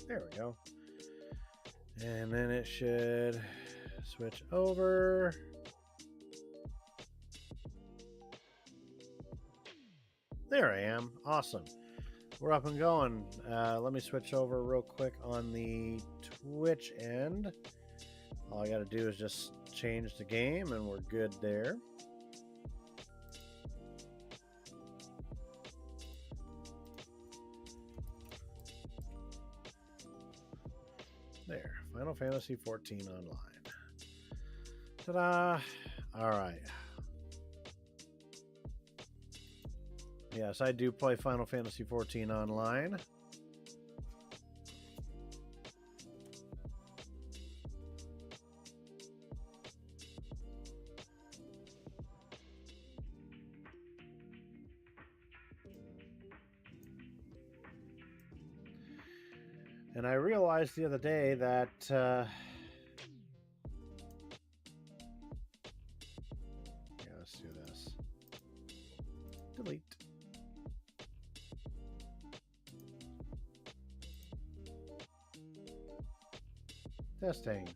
There we go. And then it should switch over. There I am. Awesome. We're up and going. Let me switch over real quick on the Twitch end. All I got to do is just change the game and we're good there. There, Final Fantasy XIV Online. Ta-da! All right. Yes, I do play Final Fantasy XIV Online. And I realized the other day that yeah, let's do this. Delete. Testing.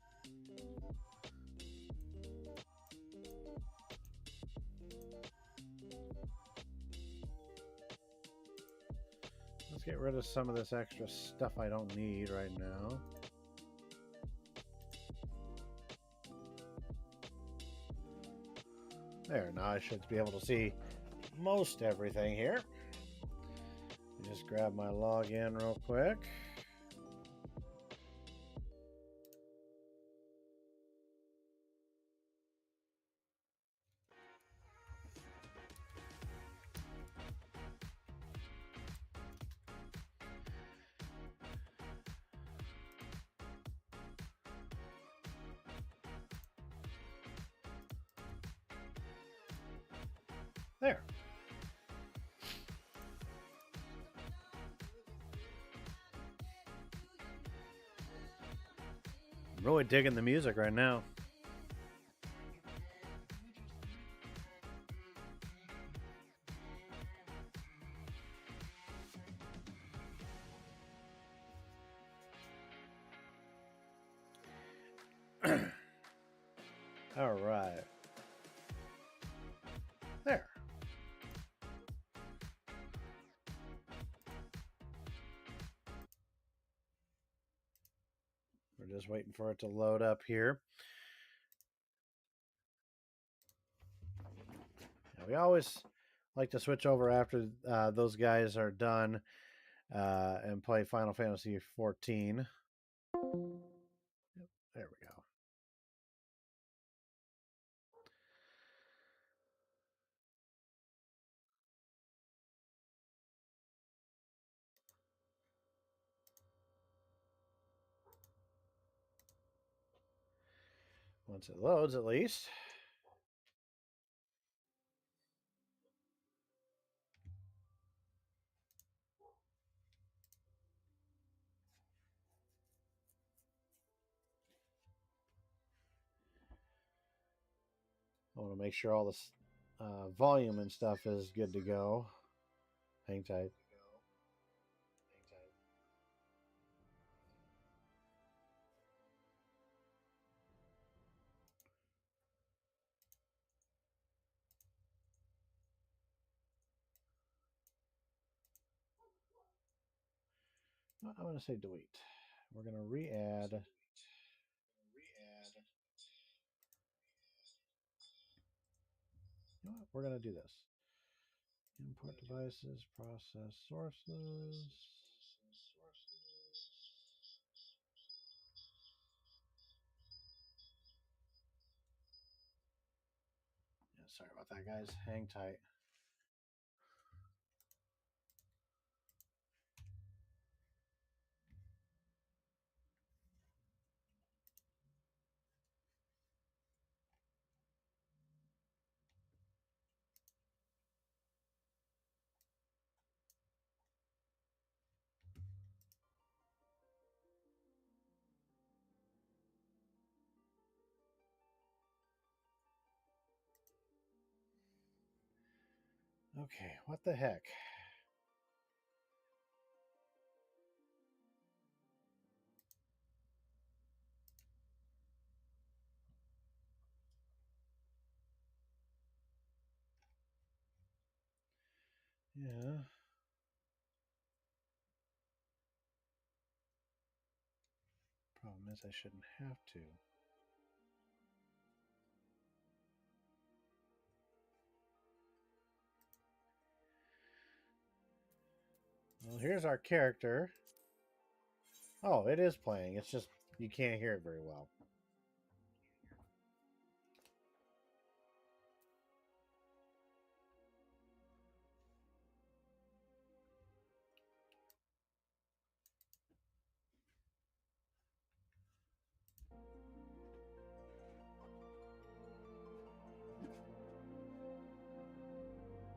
Let's get rid of some of this extra stuff I don't need right now. There, now I should be able to see most everything here. Just grab my login real quick. There. I'm really digging the music right now. All right. There. We're just waiting for it to load up here. Now, we always like to switch over after those guys are done and play Final Fantasy XIV. There we go. Once it loads, at least. I want to make sure all this volume and stuff is good to go. Hang tight. I'm going to say delete. We're going to re-add. You know what? We're going to do this. Import devices, process sources. Yeah, sorry about that, guys. Hang tight. Okay, what the heck? Yeah. Problem is, I shouldn't have to. Well, here's our character. Oh, it is playing. It's just you can't hear it very well.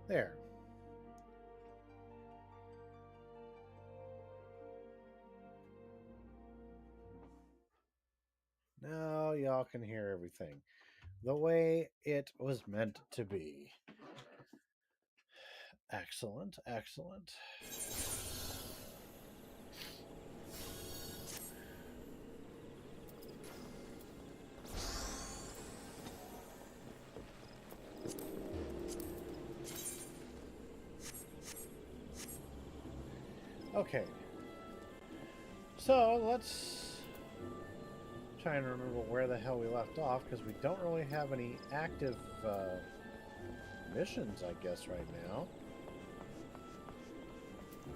There. Now y'all can hear everything the way it was meant to be. Excellent, excellent. Okay. So let's try and remember where the hell we left off, because we don't really have any active missions, I guess, right now.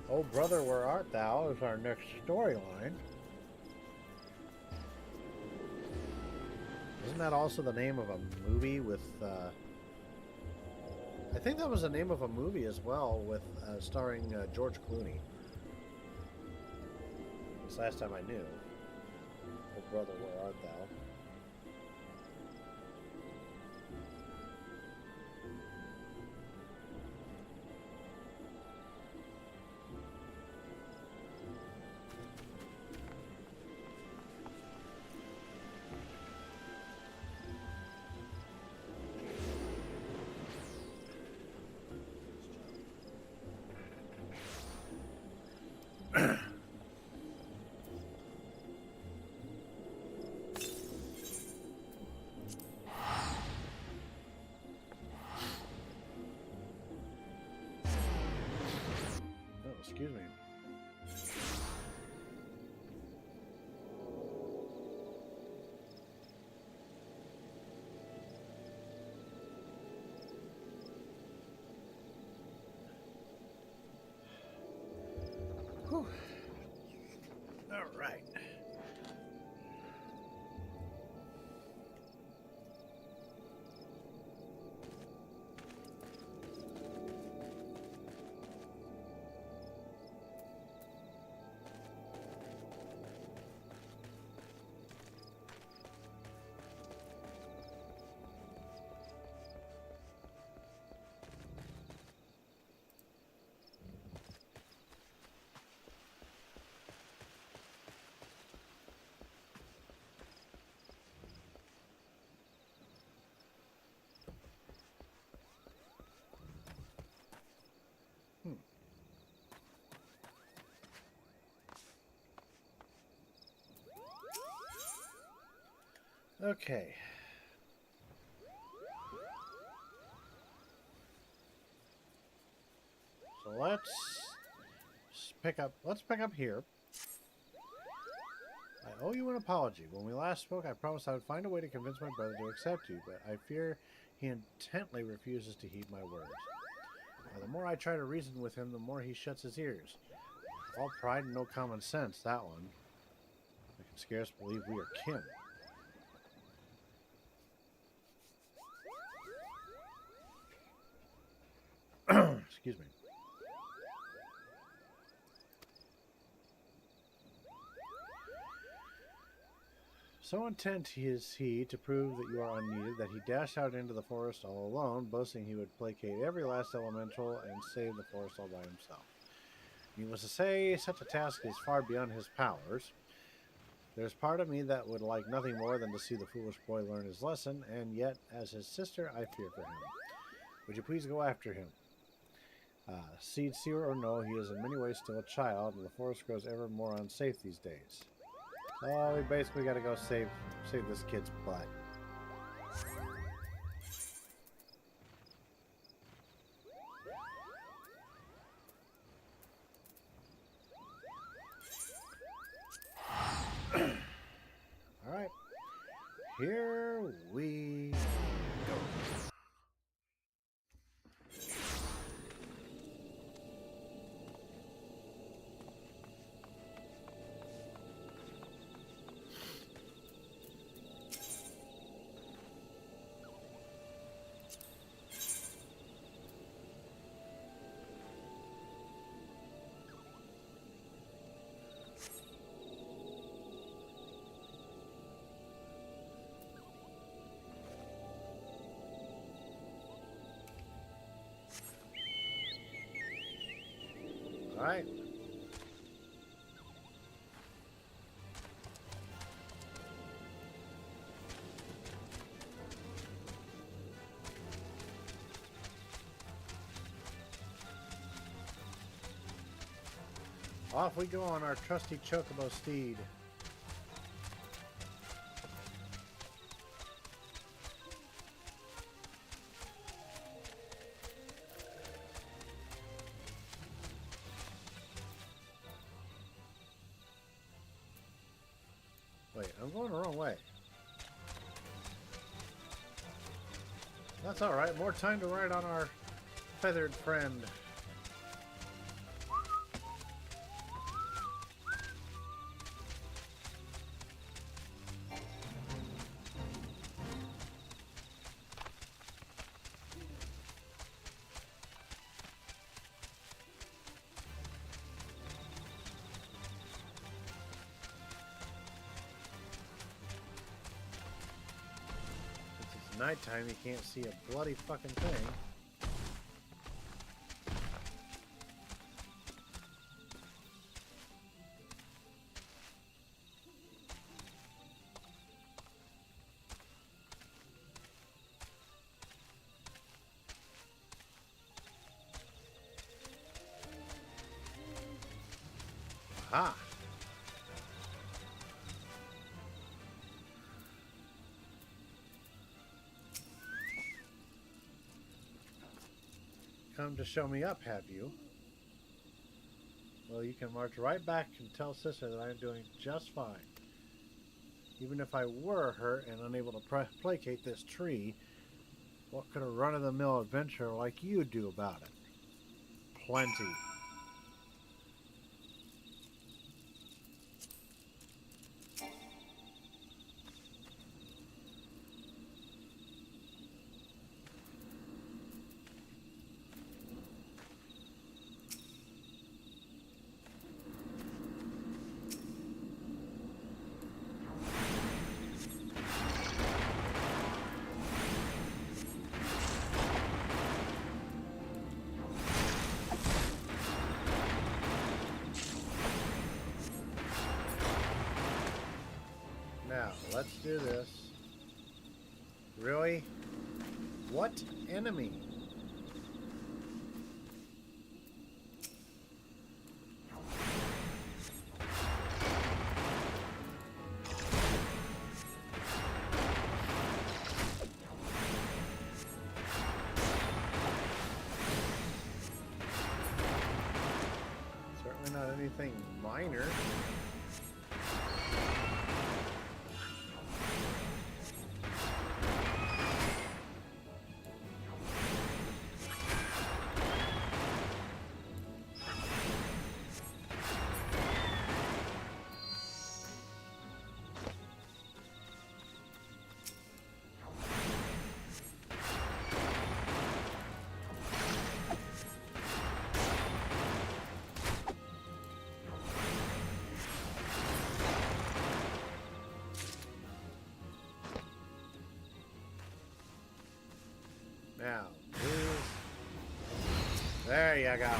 Oh, brother, where art thou is our next storyline. Isn't that also the name of a movie with... I think that was the name of a movie as well, with starring George Clooney. This last time I knew. Oh, brother, where art thou? Excuse me. Whew. All right. Okay. So let's pick up here. I owe you an apology. When we last spoke, I promised I would find a way to convince my brother to accept you, but I fear he intently refuses to heed my words. Now, the more I try to reason with him, the more he shuts his ears. All pride and no common sense, that one. I can scarce believe we are kin. Excuse me. So intent is he to prove that you are unneeded that he dashed out into the forest all alone, boasting he would placate every last elemental and save the forest all by himself. Needless to say, such a task is far beyond his powers. There's part of me that would like nothing more than to see the foolish boy learn his lesson, and yet, as his sister, I fear for him. Would you please go after him? Seed seer or no, he is in many ways still a child, and the forest grows ever more unsafe these days. So we basically got to go save this kid's butt. Here we go. All right. Off we go on our trusty chocobo steed. Wait, I'm going the wrong way. That's alright, more time to ride on our feathered friend. Nighttime, you can't see a bloody fucking thing. Aha! Come to show me up, have you? Well, you can march right back and tell Sister that I'm doing just fine. Even if I were hurt and unable to placate this tree, what could a run-of-the-mill adventurer like you do about it? Plenty. Now, let's do this. Really? What enemy? Certainly not anything minor. Now, there you go.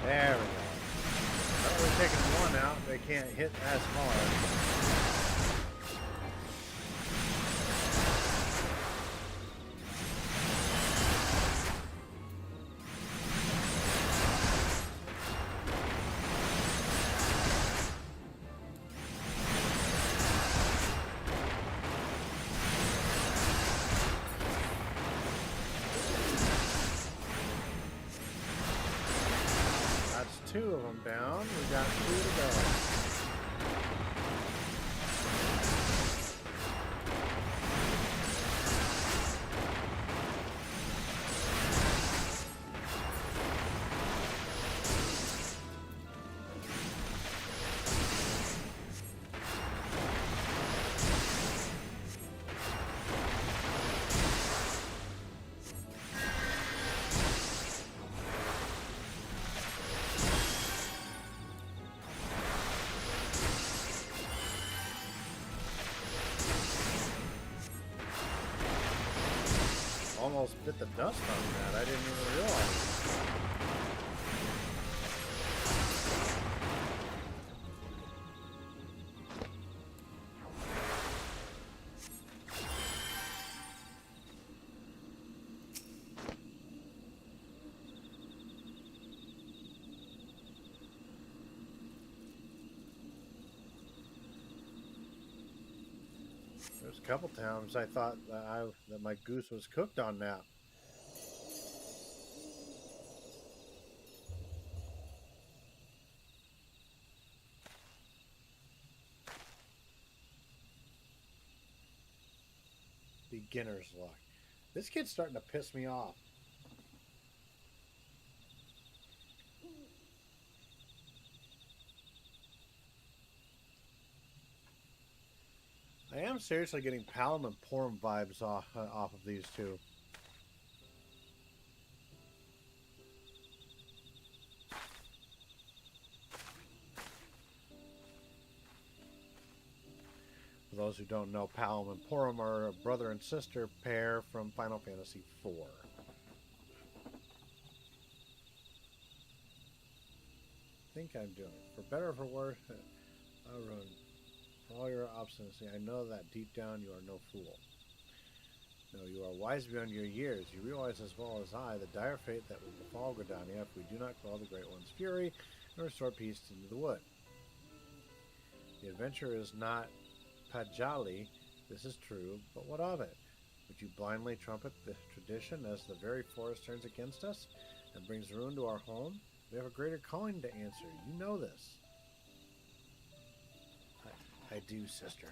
There we go. Now we're taking one out, they can't hit as hard. Two of them down. We got two to go. Almost bit the dust on that. I didn't even realize. There's a couple times I thought that my goose was cooked on that. Beginner's luck. This kid's starting to piss me off. I am seriously getting Palom and Porum vibes off of these two. For those who don't know, Palom and Porum are a brother and sister pair from Final Fantasy IV. I think I'm doing it. For better or for worse, Arun, for all your obstinacy, I know that deep down you are no fool. No, you are wise beyond your years. You realize as well as I the dire fate that will befall Gridania if we do not quell the Great One's fury and restore peace into the wood. The adventure is not Pajali, this is true, but what of it? Would you blindly trumpet the tradition as the very forest turns against us and brings ruin to our home? We have a greater calling to answer. You know this. I do, sister.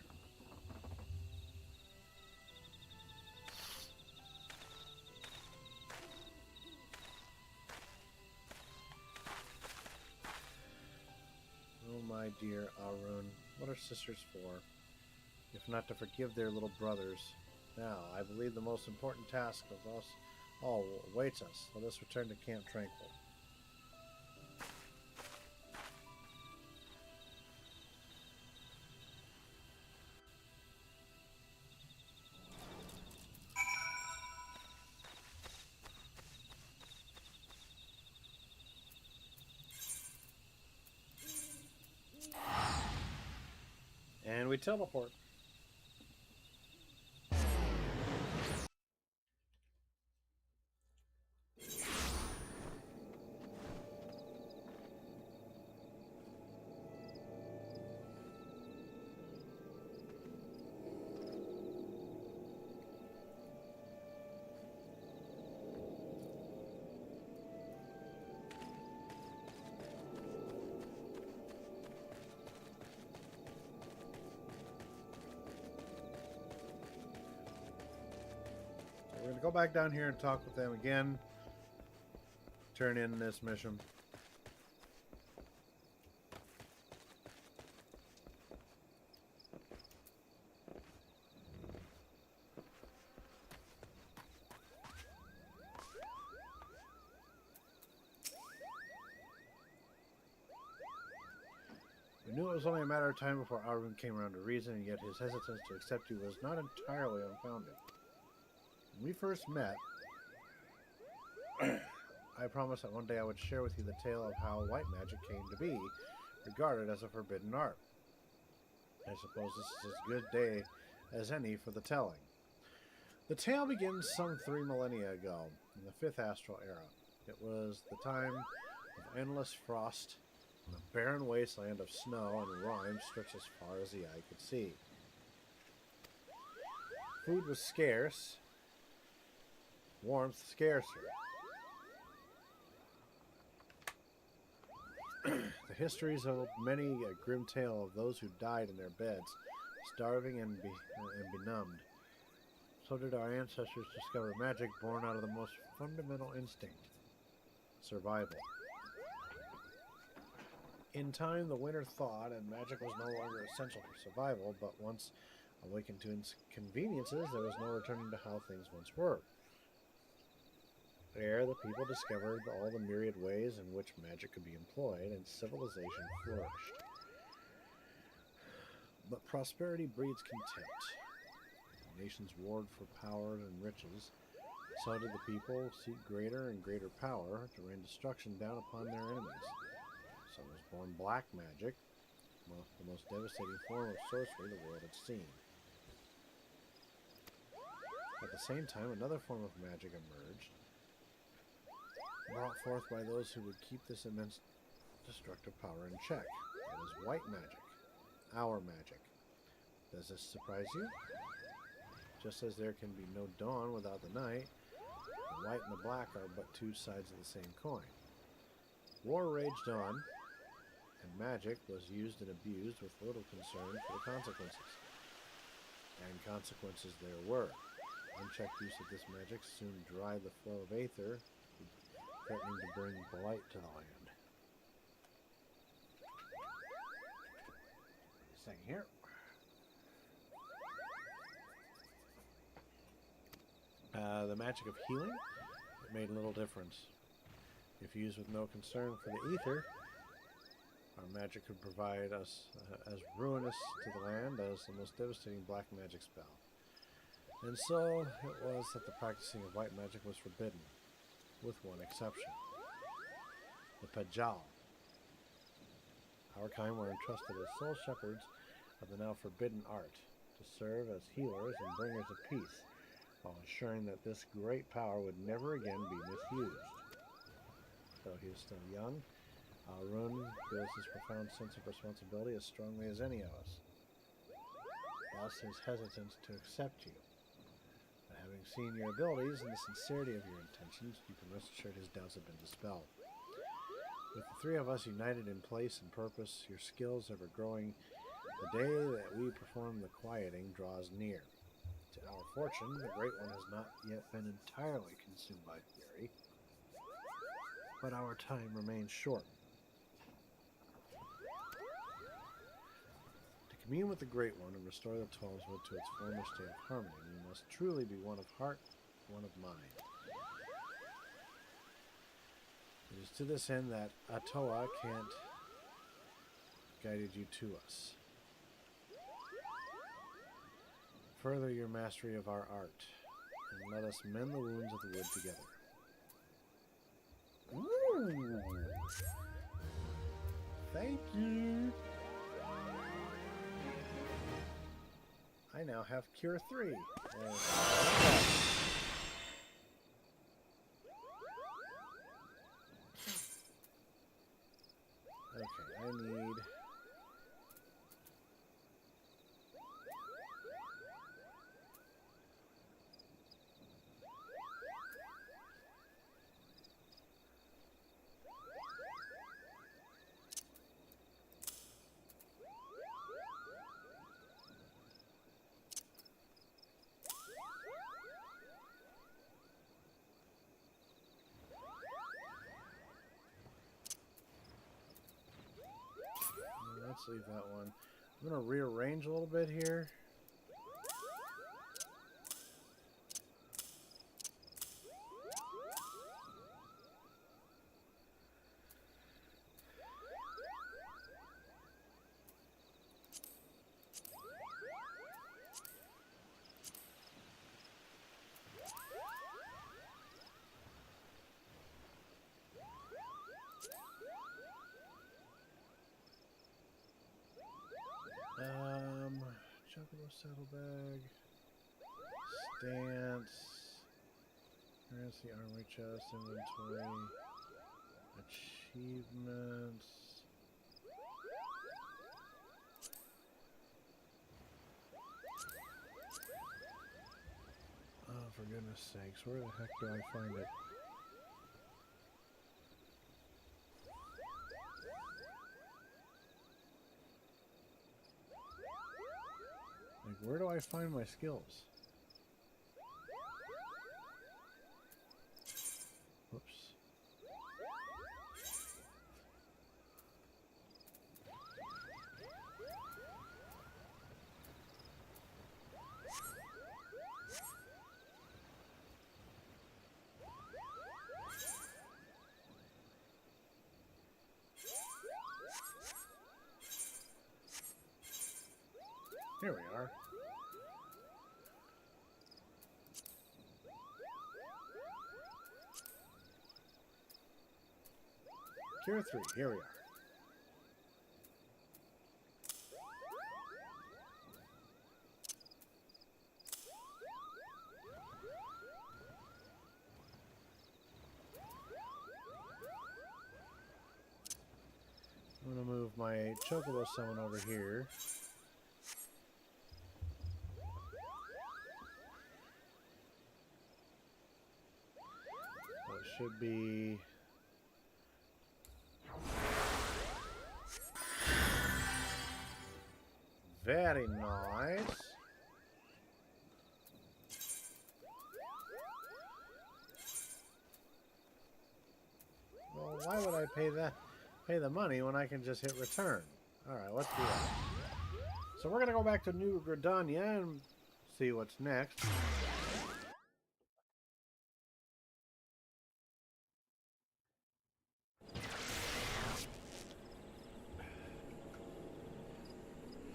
Oh, my dear Arun, what are sisters for, if not to forgive their little brothers? Now, I believe the most important task of us all awaits us. Let us return to Camp Tranquil. And we teleport. We're going to go back down here and talk with them again. Turn in this mission. We knew it was only a matter of time before Arun came around to reason, and yet his hesitance to accept you was not entirely unfounded. When we first met, I promised that one day I would share with you the tale of how white magic came to be, regarded as a forbidden art. I suppose this is as good day as any for the telling. The tale begins some 3 millennia ago, in the 5th Astral Era. It was the time of endless frost, and a barren wasteland of snow and rime stretched as far as the eye could see. Food was scarce, warmth scarcer. The histories of many a grim tale of those who died in their beds, starving and benumbed. So did our ancestors discover magic born out of the most fundamental instinct, survival. In time, the winter thawed, and magic was no longer essential for survival, but once awakened to inconveniences, there was no returning to how things once were. There, the people discovered all the myriad ways in which magic could be employed, and civilization flourished. But prosperity breeds contempt. Nations warred for power and riches. So did the people seek greater and greater power to rain destruction down upon their enemies. So was born black magic, the most devastating form of sorcery the world had seen. At the same time, another form of magic emerged, brought forth by those who would keep this immense destructive power in check. That is white magic, our magic. Does this surprise you? Just as there can be no dawn without the night, the white and the black are but two sides of the same coin. War raged on, and magic was used and abused with little concern for the consequences. And consequences there were. Unchecked use of this magic soon dried the flow of aether, threatening to bring blight to the land. Second here. The magic of healing, it made little difference. If used with no concern for the ether, our magic could provide us as ruinous to the land as the most devastating black magic spell. And so it was that the practicing of white magic was forbidden, with one exception. The Pajal. Our kind were entrusted as sole shepherds of the now forbidden art, to serve as healers and bringers of peace, while ensuring that this great power would never again be misused. Though he is still young, Arun feels his profound sense of responsibility as strongly as any of us. Thus his hesitance to accept you. But having seen your abilities and the sincerity of your intentions, you can rest assured his doubts have been dispelled. With the 3 of us united in place and purpose, your skills ever growing, the day that we perform the quieting draws near. To our fortune, the Great One has not yet been entirely consumed by fury, but our time remains short. To commune with the Great One and restore the Twelveswood to its former state of harmony, we must truly be one of heart, one of mind. It is to this end that Atoa can't guided you to us. Further your mastery of our art, and let us mend the wounds of the wood together. Ooh. Thank you. I now have Cure 3. Okay, I need... Let's leave that one. I'm going to rearrange a little bit here. Chocolate saddlebag. Stance. Currency, armor chest, inventory. Achievements. Oh, for goodness sakes, where the heck do I find it? Like, where do I find my skills? Whoops. Here we are. Cure 3, here we are. I'm going to move my Chocobo summon over here. So it should be... Very nice. Well, why would I pay the money when I can just hit return? Alright, let's do that. So we're gonna go back to New Gridania and see what's next.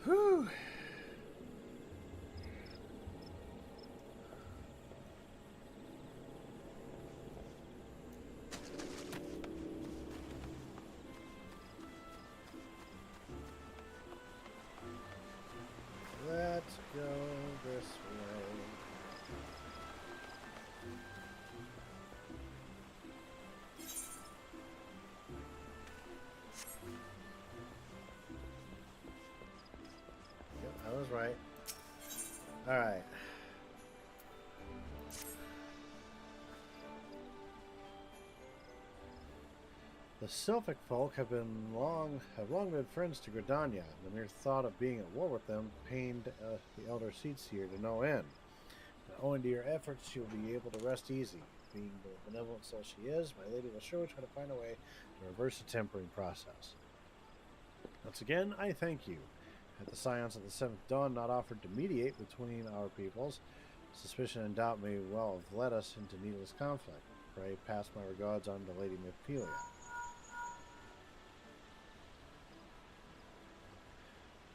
Whew. Let's go this way. Yep, I was right. All right. The Sylphic folk have long been friends to Gridania. The mere thought of being at war with them pained the Elder Seedseer to no end. But owing to your efforts, she will be able to rest easy. Being the benevolent soul she is, my lady will surely try to find a way to reverse the tempering process. Once again, I thank you. Had the Scions of the Seventh Dawn not offered to mediate between our peoples, suspicion and doubt may well have led us into needless conflict. Pray pass my regards on to Lady Mephilia.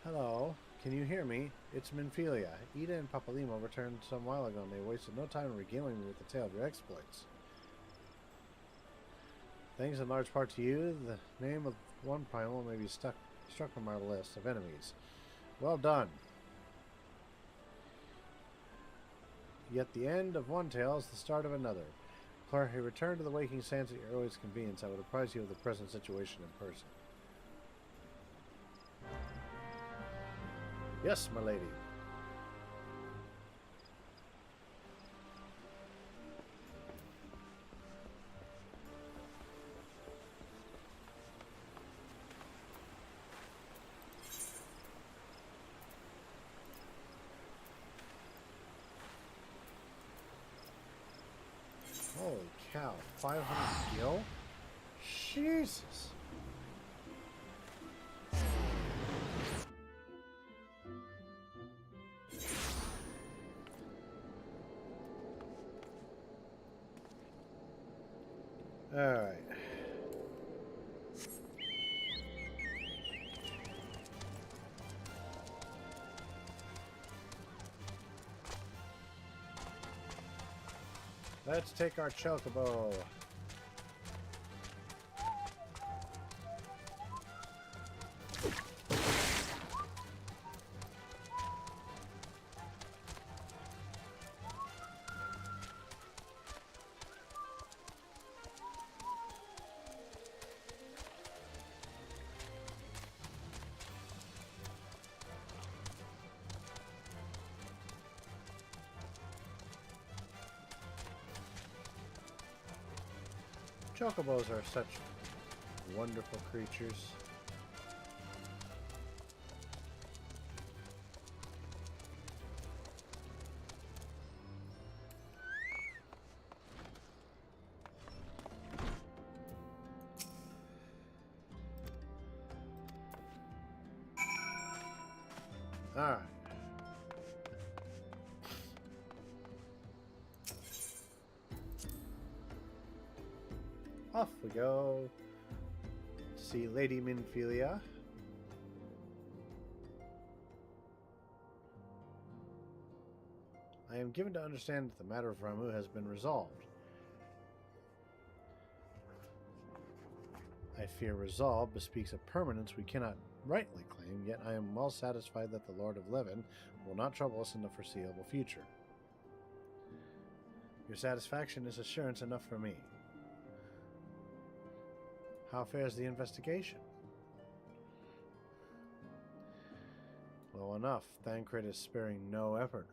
Hello, can you hear me? It's Minfilia. Ida and Papalimo returned some while ago and they wasted no time in regaling me with the tale of your exploits. Thanks in large part to you, the name of one primal may be struck from our list of enemies. Well done. Yet the end of one tale is the start of another. Clark, return to the Waking Sands at your earliest convenience. I would apprise you of the present situation in person. Yes, my lady. Holy cow, 500 gil? Jesus! Alright. Let's take our chocobo. Chocobos are such wonderful creatures. Alright. Off we go. See Lady Minfilia. I am given to understand that the matter of Ramu has been resolved. I fear resolve bespeaks a permanence we cannot rightly claim, yet I am well satisfied that the Lord of Levin will not trouble us in the foreseeable future. Your satisfaction is assurance enough for me. How fares the investigation? Well enough. Thancred is sparing no effort.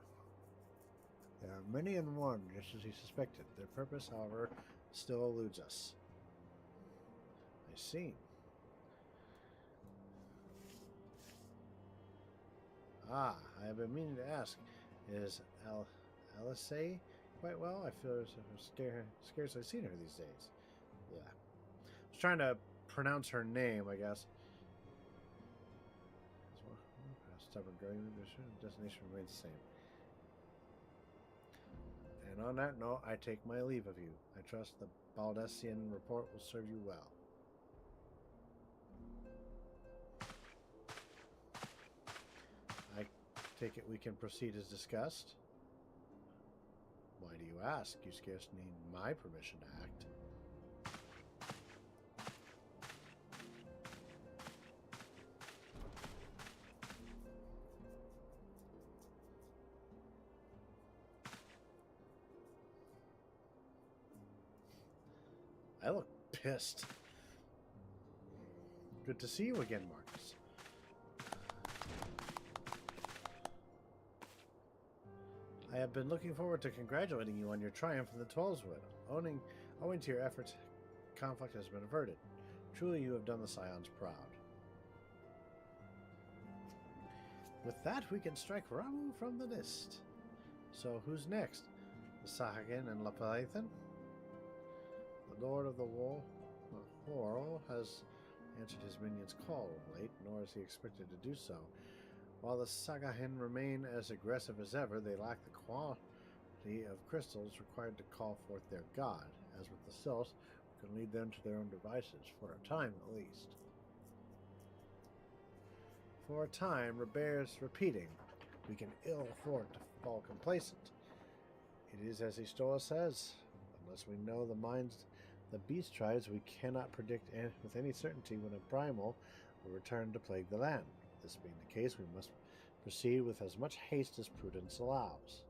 There are many in one, just as he suspected. Their purpose, however, still eludes us. I see. Ah, I have been meaning to ask, is Alice quite well? I feel as if I've scarcely seen her these days. Yeah. I was trying to pronounce her name, I guess. Stubborn growing, destination remains the same. And on that note, I take my leave of you. I trust the Baldessian report will serve you well. I take it we can proceed as discussed. Why do you ask? You scarce need my permission to act. I look pissed. Good to see you again, Marcus. I have been looking forward to congratulating you on your triumph in the Twelveswood. Owing to your efforts, conflict has been averted. Truly, you have done the Scions proud. With that, we can strike Ramu from the list. So, who's next? The Sahagin and Lapalaithan? The Lord of the Horror has answered his minion's call of late, nor is he expected to do so. While the Sagahin remain as aggressive as ever, they lack the quantity of crystals required to call forth their god. As with the Sylphs, we can lead them to their own devices, for a time at least. For a time, bears repeating, we can ill afford to fall complacent. It is as Istola says, unless we know the minds the beast tribes, we cannot predict with any certainty when a primal will return to plague the land. This being the case, we must proceed with as much haste as prudence allows.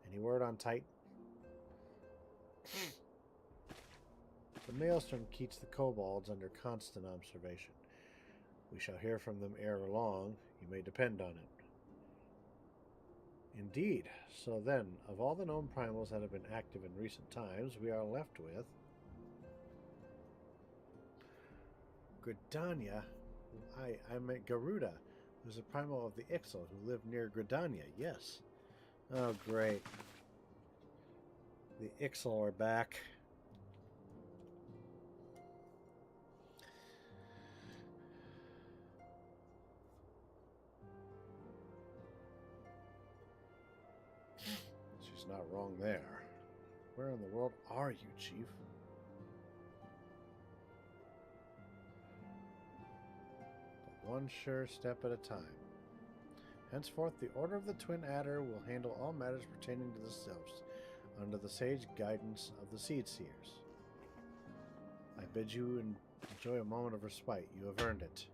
Any word on Titan? The Maelstrom keeps the kobolds under constant observation. We shall hear from them ere long, you may depend on it. Indeed. So then, of all the known primals that have been active in recent times, we are left with Gridania. I meant Garuda, who's a primal of the Ixal who lived near Gridania. Yes. Oh, great. The Ixal are back. She's not wrong there. Where in the world are you, Chief? But one sure step at a time. Henceforth, the Order of the Twin Adder will handle all matters pertaining to the Sylphs, under the sage guidance of the Seed Seers. I bid you enjoy a moment of respite. You have earned it.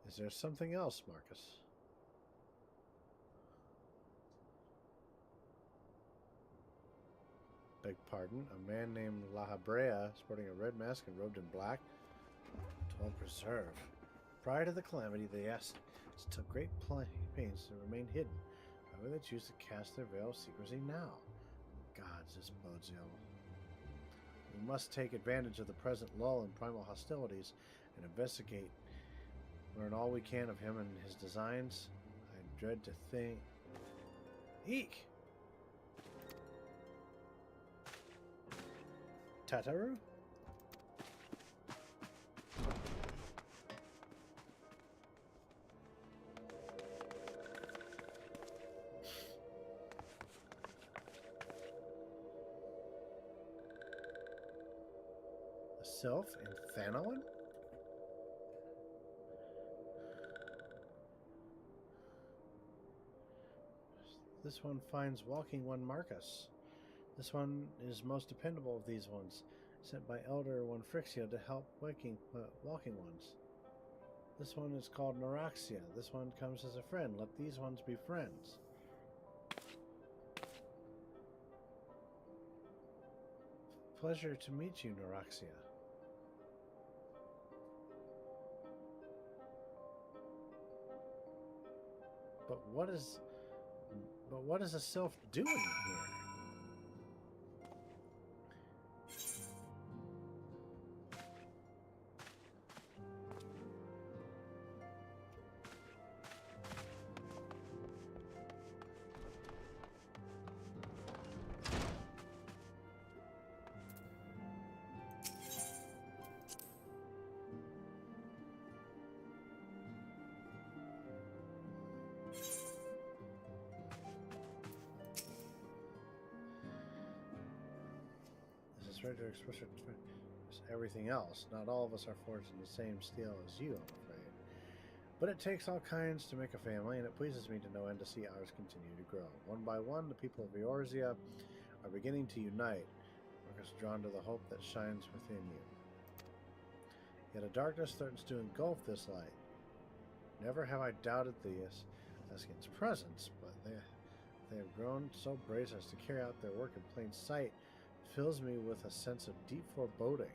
Is there something else, Marcus? beg pardon. A man named La Habrea, sporting a red mask and robed in black. To preserve. Prior to the calamity, the Assassins took great pains to remain hidden. Why would they choose to cast their veil of secrecy now? Gods, this bodes ill. We must take advantage of the present lull in primal hostilities and investigate. Learn all we can of him and his designs. I dread to think. Eek! Tataru? A sylph and Thanolin? This one finds walking one Marcus. This one is most dependable of these ones, sent by Elder one Frixia to help walking ones. This one is called Neuraxia. This one comes as a friend. Let these ones be friends. Pleasure to meet you, Neuraxia. But what is a sylph doing here? Ready to express everything else. Not all of us are forged in the same steel as you, I'm afraid. But it takes all kinds to make a family, and it pleases me to no end to see ours continue to grow. One by one, the people of Eorzea are beginning to unite. Marcus drawn to the hope that shines within you. Yet a darkness threatens to engulf this light. Never have I doubted the Assassins' presence, but they have grown so brave as to carry out their work in plain sight. Fills me with a sense of deep foreboding.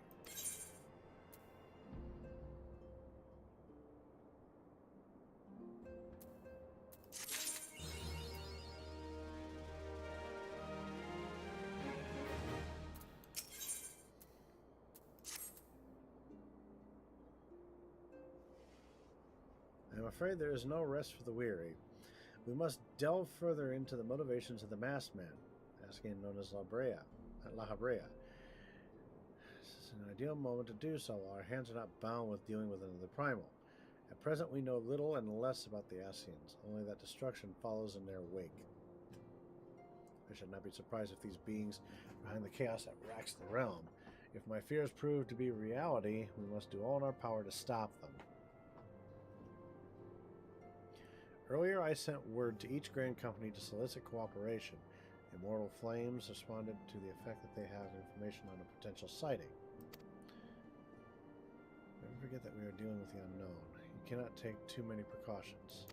I am afraid there is no rest for the weary. We must delve further into the motivations of the masked man, Askin known as La Habrea. This is an ideal moment to do so while our hands are not bound with dealing with another primal. At present we know little and less about the Assassins, only that destruction follows in their wake. I should not be surprised if these beings behind the chaos that racks the realm. If my fears prove to be reality, we must do all in our power to stop them. Earlier I sent word to each Grand Company to solicit cooperation. Immortal Flames responded to the effect that they have information on a potential sighting. Never forget that we are dealing with the unknown. You cannot take too many precautions.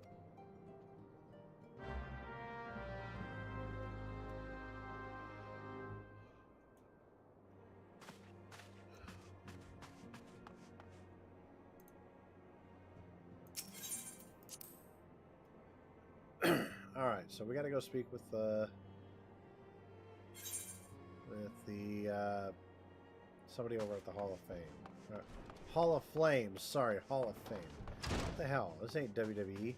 Alright, so we gotta go speak with the somebody over at the Hall of Fame. Hall of Flames, sorry, Hall of Fame. What the hell? This ain't WWE.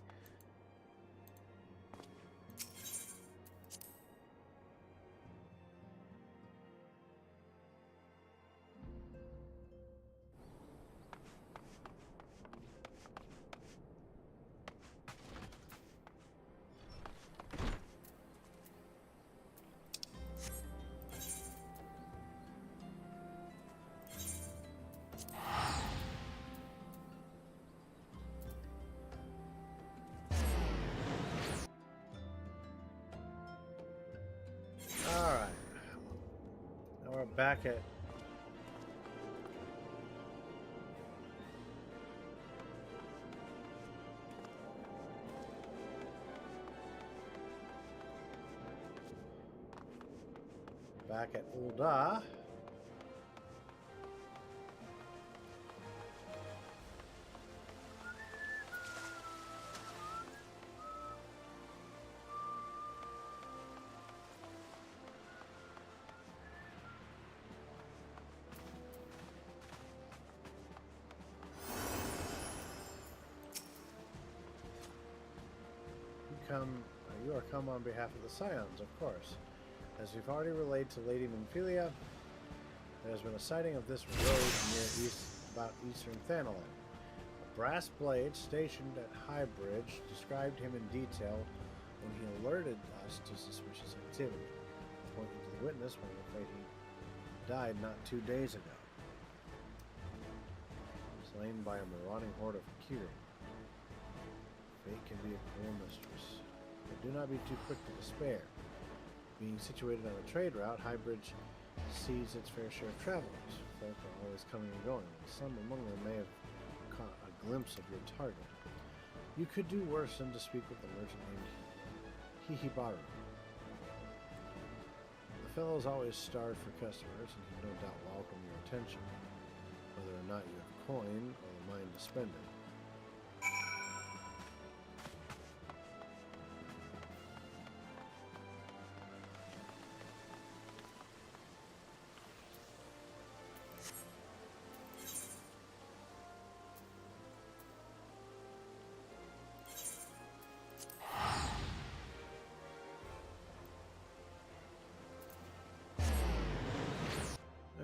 Back at back at Ul'dah. You are come on behalf of the Scions, of course. As we've already relayed to Lady Minfilia, there has been a sighting of this road about eastern Thanalan. A brass blade stationed at Highbridge described him in detail when he alerted us to suspicious activity. Pointing to the witness, when I'm afraid he died not 2 days ago. Slain by a marauding horde of Kirin. Fate can be a cruel mistress. But do not be too quick to despair. Being situated on a trade route, Highbridge sees its fair share of travelers. Folk are always coming and going, and some among them may have caught a glimpse of your target. You could do worse than to speak with a merchant named Hihibaru. The fellow is always starved for customers, and he no doubt welcome your attention, whether or not you have coin or the mind to spend it.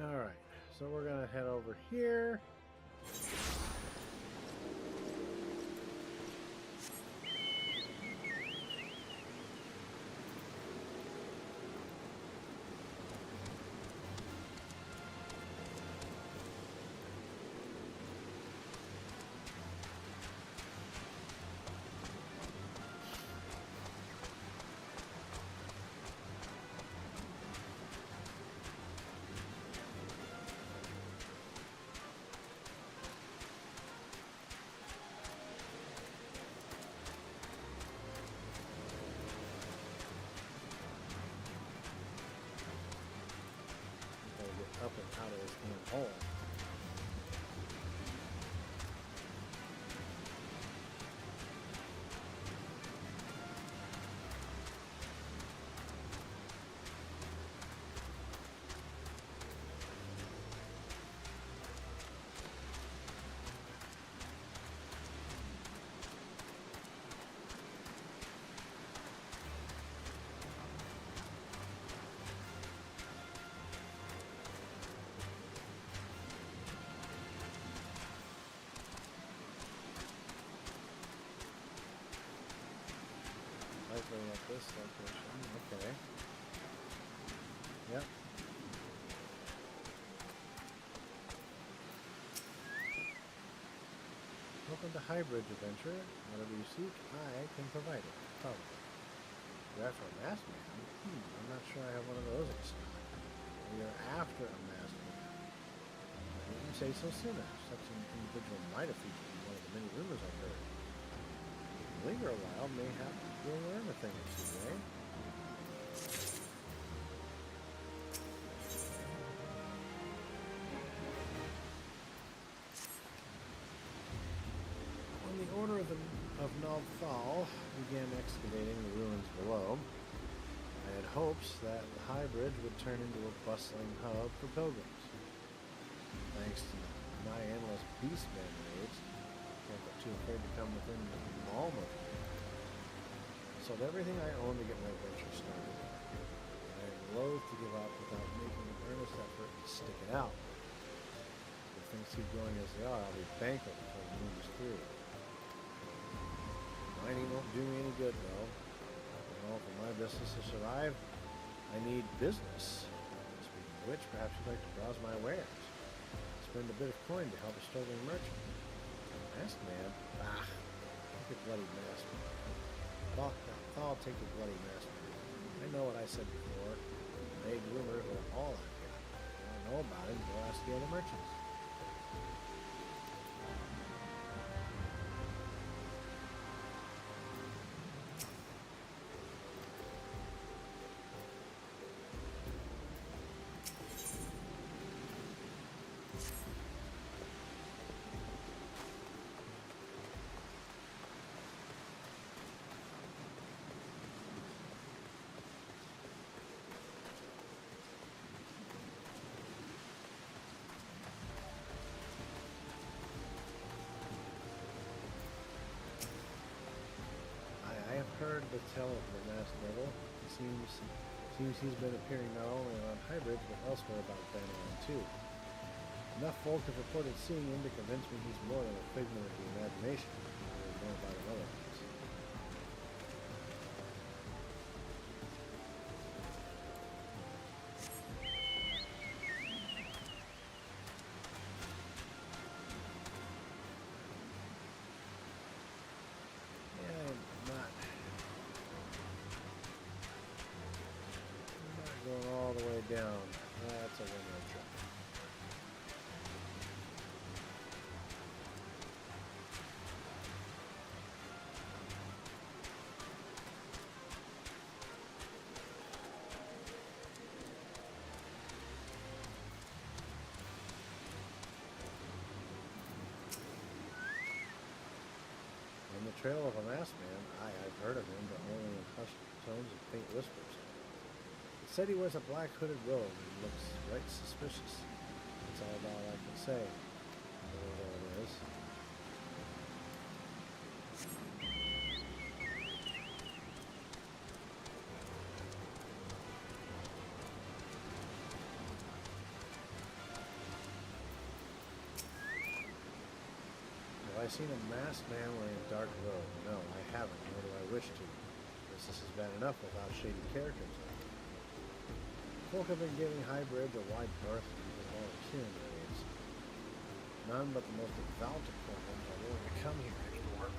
Alright, so we're going to head over here. Up and out of this damn hole. Likely at this location. Okay. Yep. Welcome to Highbridge Adventure. Whatever you seek, I can provide it. Probably. You're after a masked man? I'm not sure I have one of those in stock. You're after a masked man. I didn't say so sooner. Such an individual might have featured in one of the many rumors I've heard. Linger a while, mayhap you'll learn a thing or two, eh? When the Order of Nalthal began excavating the ruins below, I had hopes that the High Bridge would turn into a bustling hub for pilgrims. Thanks to my endless beastman raids, can't get too afraid to come within the realm of me. I sold everything I owned to get my venture started. I am loath to give up without making an earnest effort to stick it out. If things keep going as they are, I'll be bankrupt before the moon is through. Mining won't do me any good, though. For my business to survive, I need business. Speaking of which, perhaps you'd like to browse my wares. Spend a bit of coin to help a struggling merchant. Masked man? Ah, take your bloody masked man. I'll take your bloody masked man. I know what I said before. Vague rumors are all I've got. If you want to know about it, go ask the other merchants. hard to tell if the masked devil. It seems he's been appearing not only on hybrids but elsewhere about Bannerland too. Enough folk have reported seeing him to convince me he's more than a figment of the imagination. There's more about him otherwise. Going all the way down. That's a one-way trip. On the trail of a masked man, I've heard of him, but only in hushed tones and faint whispers. Said he wears a black hooded robe and looks right suspicious. That's all about I can say. Whatever it is. Have I seen a masked man wearing a dark robe? No, I haven't, nor do I wish to. This is bad enough without shady characters. Folk have been giving hybrids a wide berth in all the killing raids. None but the most devout of pilgrims are willing to come here anymore.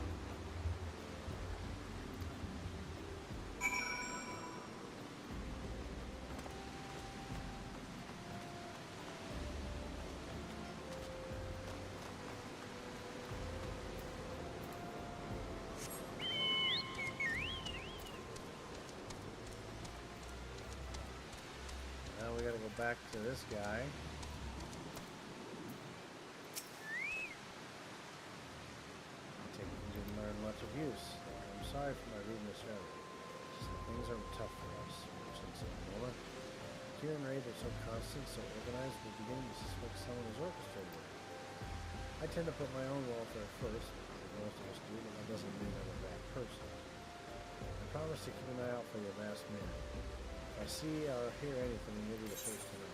Now we gotta go back to this guy. I take it you didn't learn much of use. I'm sorry for my rudeness earlier. Things are tough for us. Since Nola, Kieran raids are so constant, so organized, we're beginning to suspect someone is orchestrating it. I tend to put my own welfare first, as most of us do, but that doesn't mean I'm a bad person. I promise to keep an eye out for your masked man. If I see or hear anything, you'll be the first to know.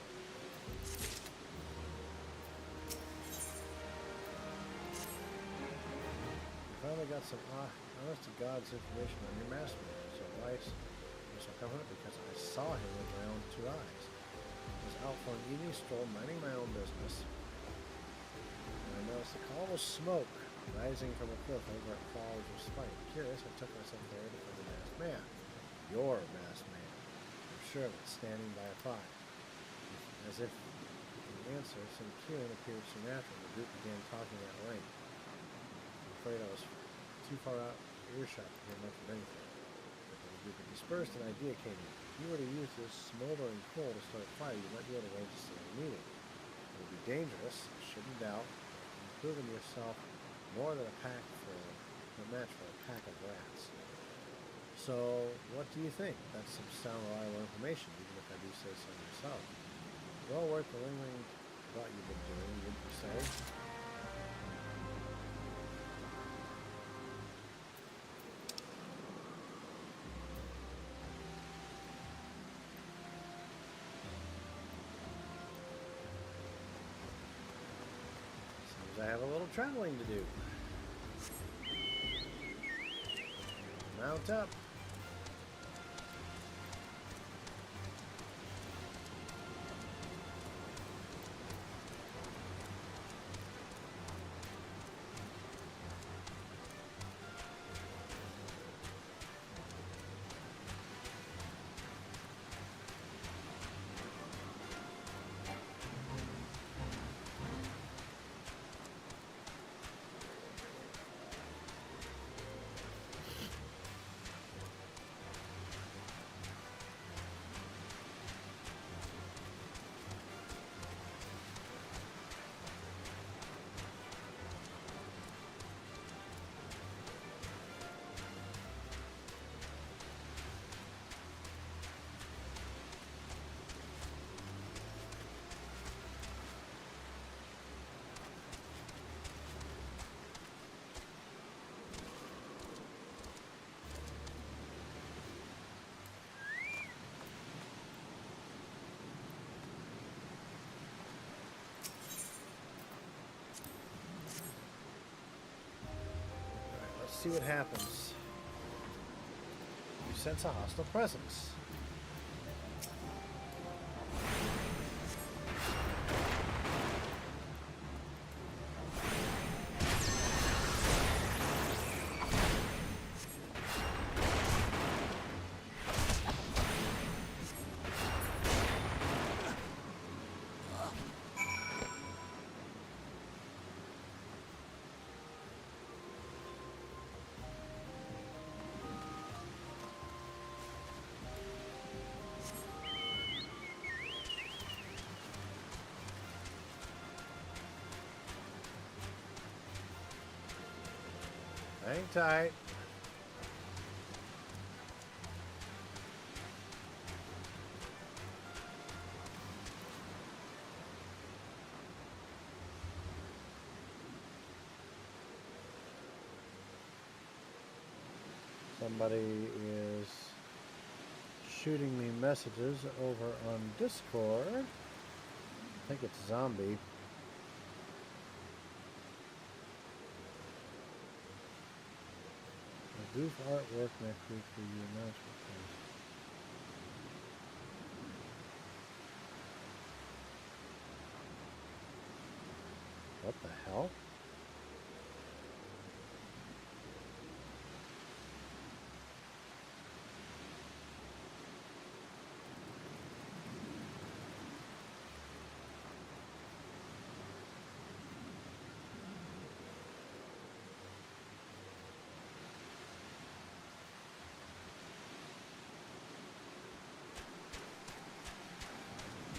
I finally got some honest-to-God's information on your masked man, so why I'm so confident? Because I saw him with my own two eyes. I was out for an evening stroll, minding my own business, and I noticed a column of smoke rising from a cliff over at Falls of Spite. Curious, I took myself there to find the masked man. Your masked man. I'm sure of it, standing by a fire. As if in answer, some Kieran appeared soon after, and the group began talking at length. I'm afraid I was too far out earshot to hear much of anything. When the group had dispersed, an idea came in. If you were to use this smoldering coal to start a fire, you might be able to arrange a civil meeting. It would be dangerous, I shouldn't doubt, but you've proven yourself more than a match for a pack of rats. So, what do you think? That's some sound reliable information, even if I do say so myself. Well worth the lingering thought you've been doing, wouldn't you say? Seems I have a little traveling to do. Mount up. see what happens. You sense a hostile presence. Hang tight. Somebody is shooting me messages over on Discord. I think it's Zombie. Goof artwork next week for you announcement. What the hell?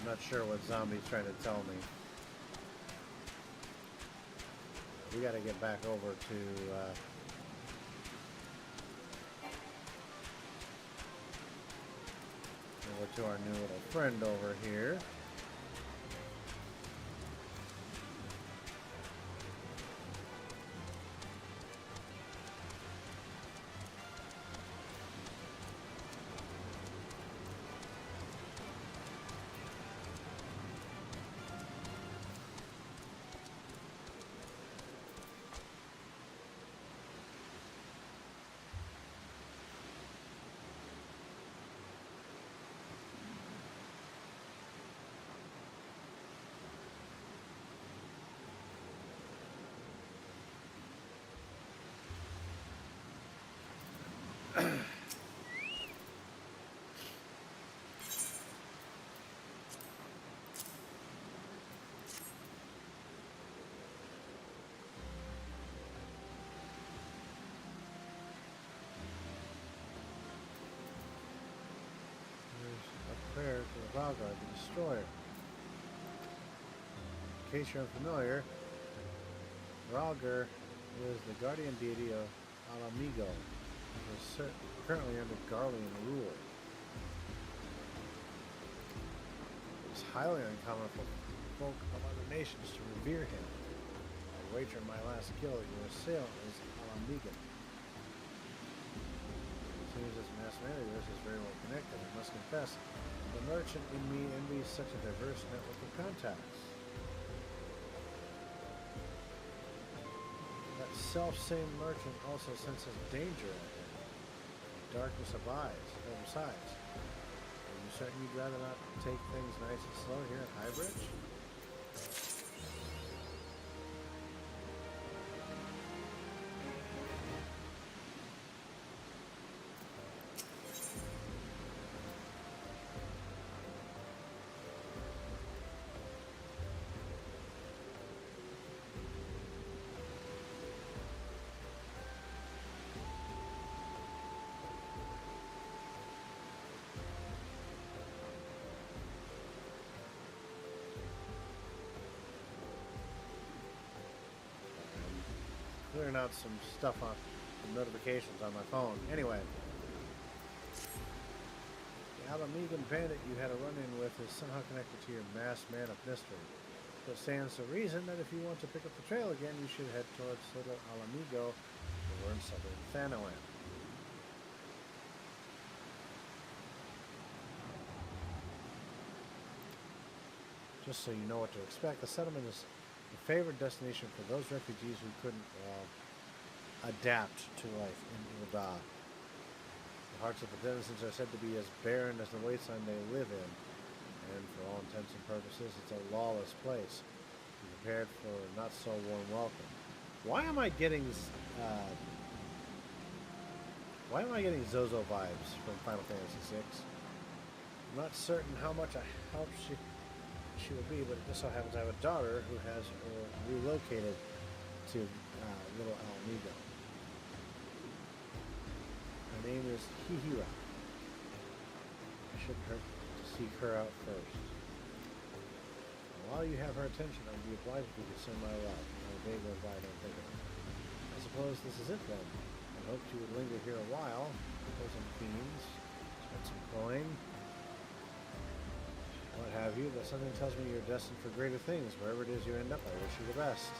I'm not sure what Zombie's trying to tell me. We got to get back over to our new little friend over here. Prayer to the Valgard, the Destroyer. In case you're unfamiliar, Valgar is the guardian deity of Alamigo, who is currently under Garlean rule. It is highly uncommon for folk of other nations to revere him. I wager my last kill your assailant was Alamigo. It seems this mass man of yours is very well connected, I must confess. The merchant in me envies such a diverse network of contacts. That self-same merchant also senses danger ahead. Darkness abides, besides. Are you certain you'd rather not take things nice and slow here at Highbridge? Clearing out some stuff on some notifications on my phone. Anyway, the Alamigan bandit you had a run-in with is somehow connected to your masked man of mystery. So it stands to reason that if you want to pick up the trail again, you should head towards Little Alamigo over in southern Thanalan. Just so you know what to expect, the settlement is a favored destination for those refugees who couldn't, well, adapt to life in Ul'dah. The hearts of the denizens are said to be as barren as the wasteland they live in, and for all intents and purposes, it's a lawless place. Be prepared for a not so warm welcome. Why am I getting Zozo vibes from Final Fantasy VI? I'm not certain how much a help she will be, but it just so happens I have a daughter who has relocated to Little Alamigo. Her name is Hihira. I should seek her out first. While you have her attention, I'd be obliged if you could send my love. No day goes by, I don't think of it. I suppose this is it then. I hoped you would linger here a while, kill some fiends, spend some coin, what have you, but something tells me you're destined for greater things. Wherever it is you end up, I wish you the best.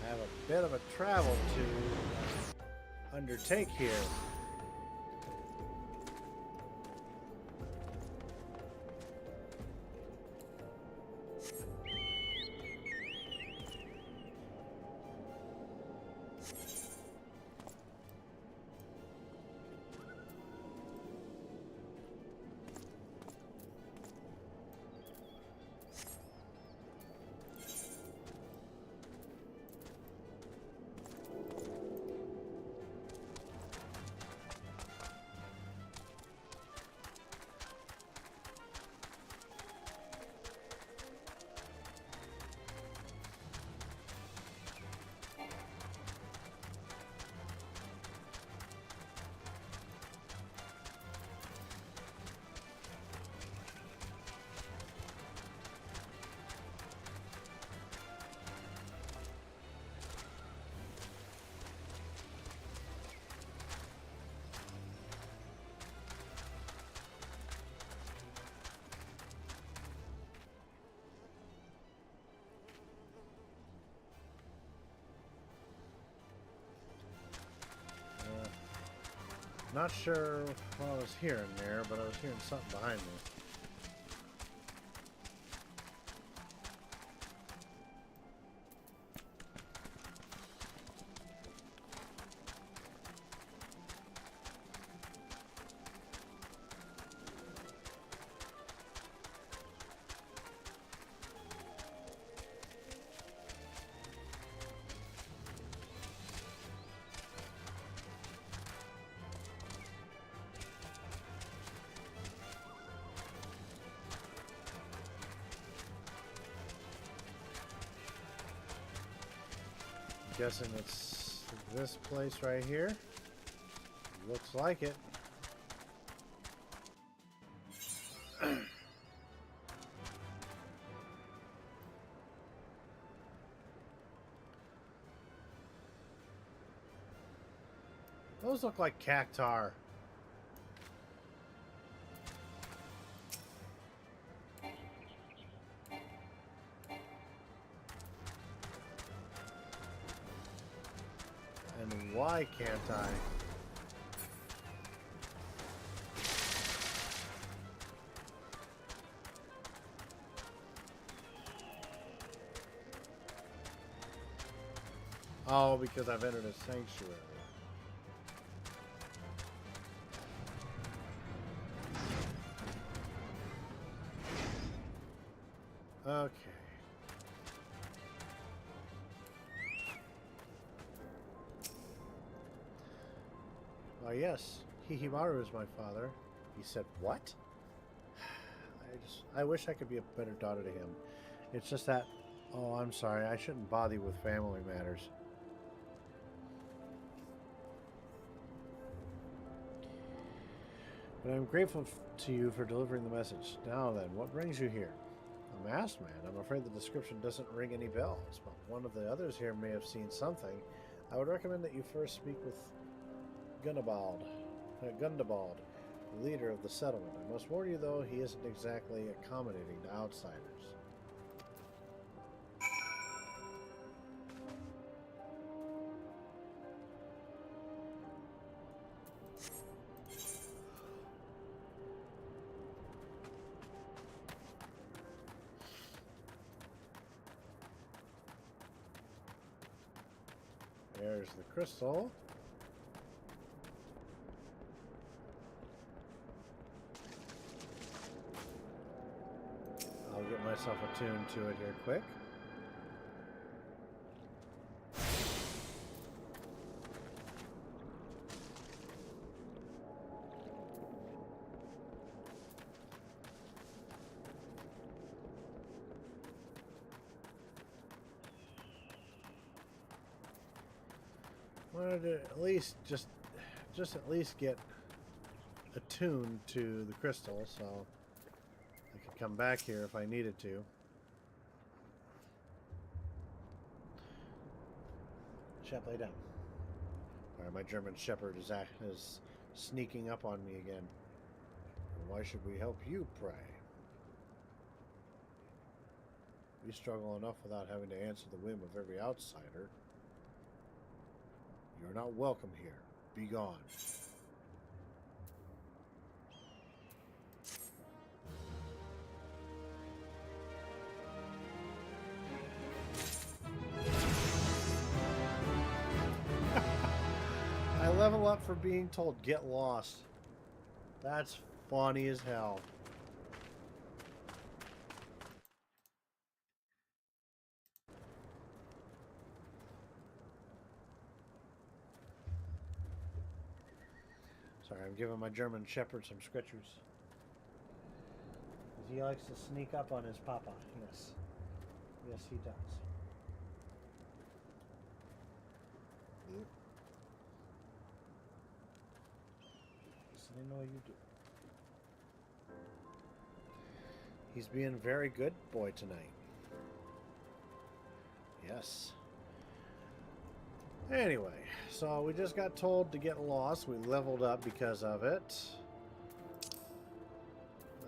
I have a bit of a travel to undertake here. Not sure what I was hearing there, but I was hearing something behind me. Guessing it's this place right here. Looks like it. Those look like cactar. And why can't I? Oh, because I've entered a sanctuary. Okay. Yes, Hihimaru is my father. He said, what? I wish I could be a better daughter to him. It's just that, oh, I'm sorry, I shouldn't bother you with family matters. But I'm grateful to you for delivering the message. Now then, what brings you here? A masked man. I'm afraid the description doesn't ring any bells, but one of the others here may have seen something. I would recommend that you first speak with Gundabald, the leader of the settlement. I must warn you, though, he isn't exactly accommodating to outsiders. There's the crystal. I'll get myself attuned to it here quick. Wanted to at least just at least get attuned to the crystal, so I could come back here if I needed to. Shep, lay down. Alright, my German Shepherd is sneaking up on me again. Why should we help you, pray? We struggle enough without having to answer the whim of every outsider. You're not welcome here. Be gone. I level up for being told get lost. That's funny as hell. Sorry, I'm giving my German Shepherd some scritchers. He likes to sneak up on his papa. Yes. Yes, he does. Yep. Yes, I know you do. He's being very good boy tonight. Yes. Anyway, so we just got told to get lost. We leveled up because of it.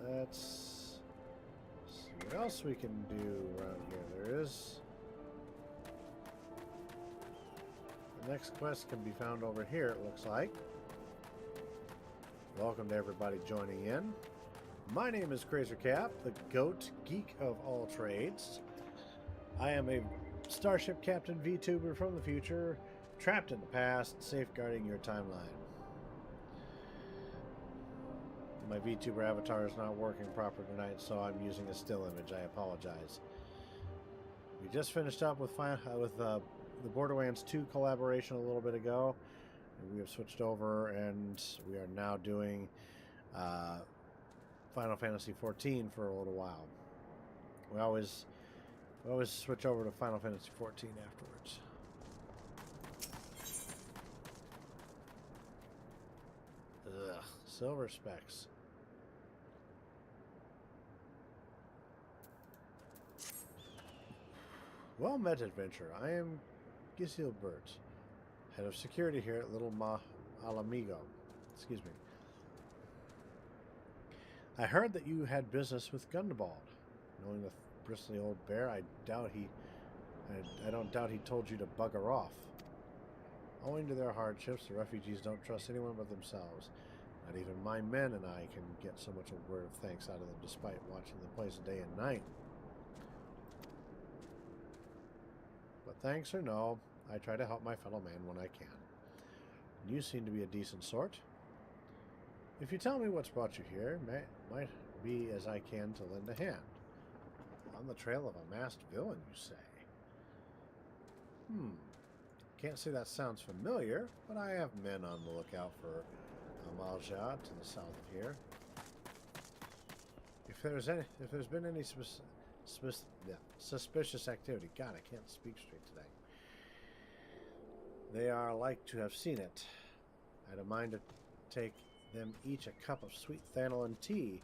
Let's see what else we can do around here. There is... The next quest can be found over here, it looks like. Welcome to everybody joining in. My name is KrazerKrew, the GOAT Geek of all trades. I am a Starship Captain VTuber from the future, trapped in the past, safeguarding your timeline. My VTuber avatar is not working proper tonight, so I'm using a still image. I apologize. We just finished up with the Borderlands 2 collaboration a little bit ago. And we have switched over, and we are now doing Final Fantasy XIV for a little while. We always switch over to Final Fantasy XIV afterwards. Ugh, silver specks. Well met, adventurer. I am Gisilbert, head of security here at Little Alamigo. Excuse me. I heard that you had business with Gundabald. Knowing the bristly old bear, I don't doubt he told you to bugger off. Owing to their hardships, the refugees don't trust anyone but themselves. Not even my men and I can get so much a word of thanks out of them, despite watching the place day and night. But thanks or no, I try to help my fellow man when I can. And you seem to be a decent sort. If you tell me what's brought you here, might be as I can to lend a hand. On the trail of a masked villain, you say? Can't say that sounds familiar, but I have men on the lookout for Amalja to the south of here. If there's been any suspicious activity, God, I can't speak straight today. They are like to have seen it. I'd a mind to take them each a cup of sweet thanalan tea,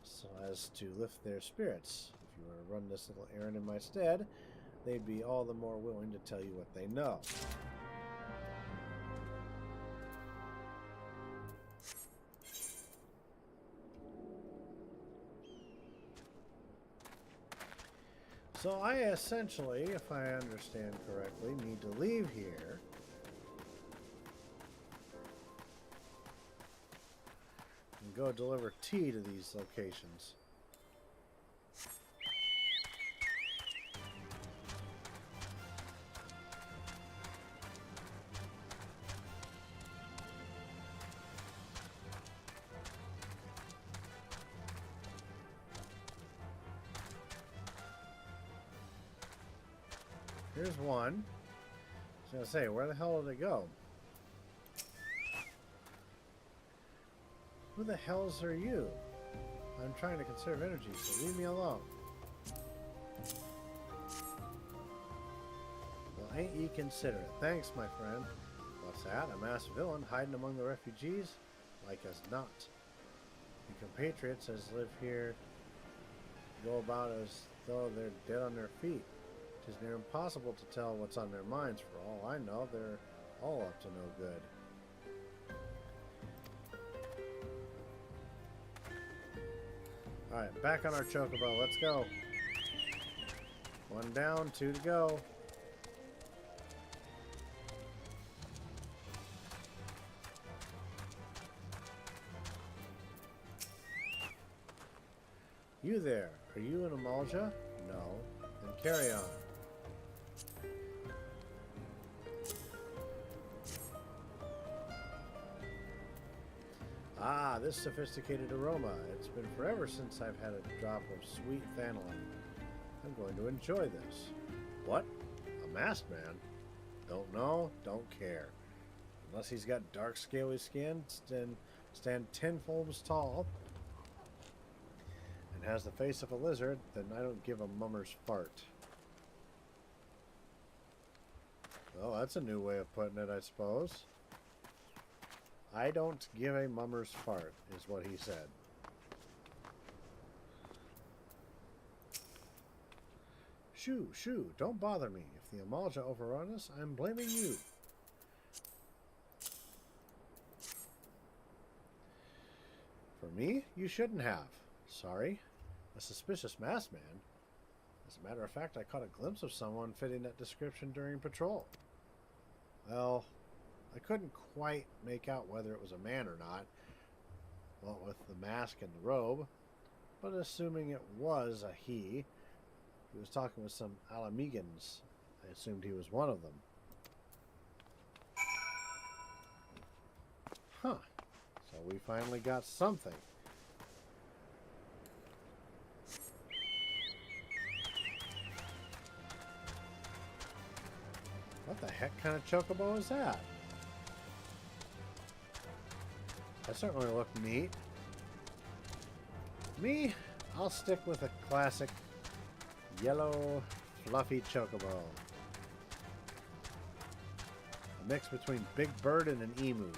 so as to lift their spirits. If you were to run this little errand in my stead, they'd be all the more willing to tell you what they know. So I essentially, if I understand correctly, need to leave here and go deliver tea to these locations. Here's one. I was going to say, where the hell did it go? Who the hells are you? I'm trying to conserve energy, so leave me alone. Well, ain't ye considerate. Thanks, my friend. What's that? A masked villain hiding among the refugees? Like as not. The compatriots as live here go about as though they're dead on their feet. It is near impossible to tell what's on their minds. For all I know, they're all up to no good. Alright, back on our chocobo. Let's go. One down, two to go. You there. Are you an Amalja? No. Then carry on. Ah, this sophisticated aroma. It's been forever since I've had a drop of sweet thanaline. I'm going to enjoy this. What? A masked man? Don't know, don't care. Unless he's got dark, scaly skin, stand 10 foams tall, and has the face of a lizard, then I don't give a mummer's fart. Well, that's a new way of putting it, I suppose. I don't give a mummer's fart, is what he said. Shoo, shoo, don't bother me. If the Amalja overrun us, I'm blaming you. For me? You shouldn't have. Sorry. A suspicious masked man? As a matter of fact, I caught a glimpse of someone fitting that description during patrol. Well, I couldn't quite make out whether it was a man or not, what with the mask and the robe, but assuming it was a he was talking with some Alamegans. I assumed he was one of them. Huh. So we finally got something. What the heck kind of chocobo is that? That certainly looked neat. Me, I'll stick with a classic yellow fluffy chocobo. A mix between Big Bird and an emu.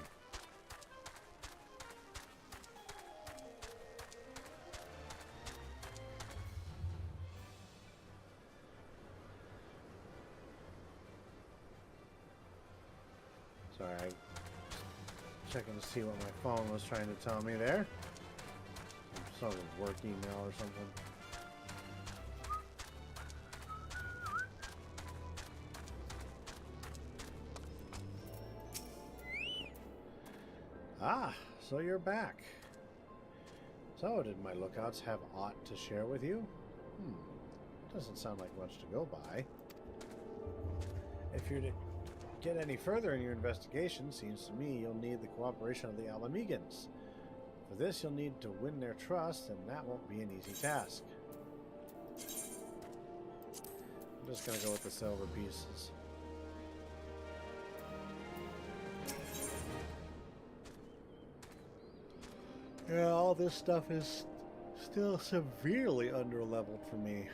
Sorry, checking to see what my phone was trying to tell me there. Some sort of work email or something. Ah, so you're back. So, did my lookouts have aught to share with you? Doesn't sound like much to go by. If you're to get any further in your investigation, seems to me you'll need the cooperation of the Alamegans. For this, you'll need to win their trust, and that won't be an easy task. I'm just gonna go with the silver pieces. Yeah, all this stuff is still severely underleveled for me.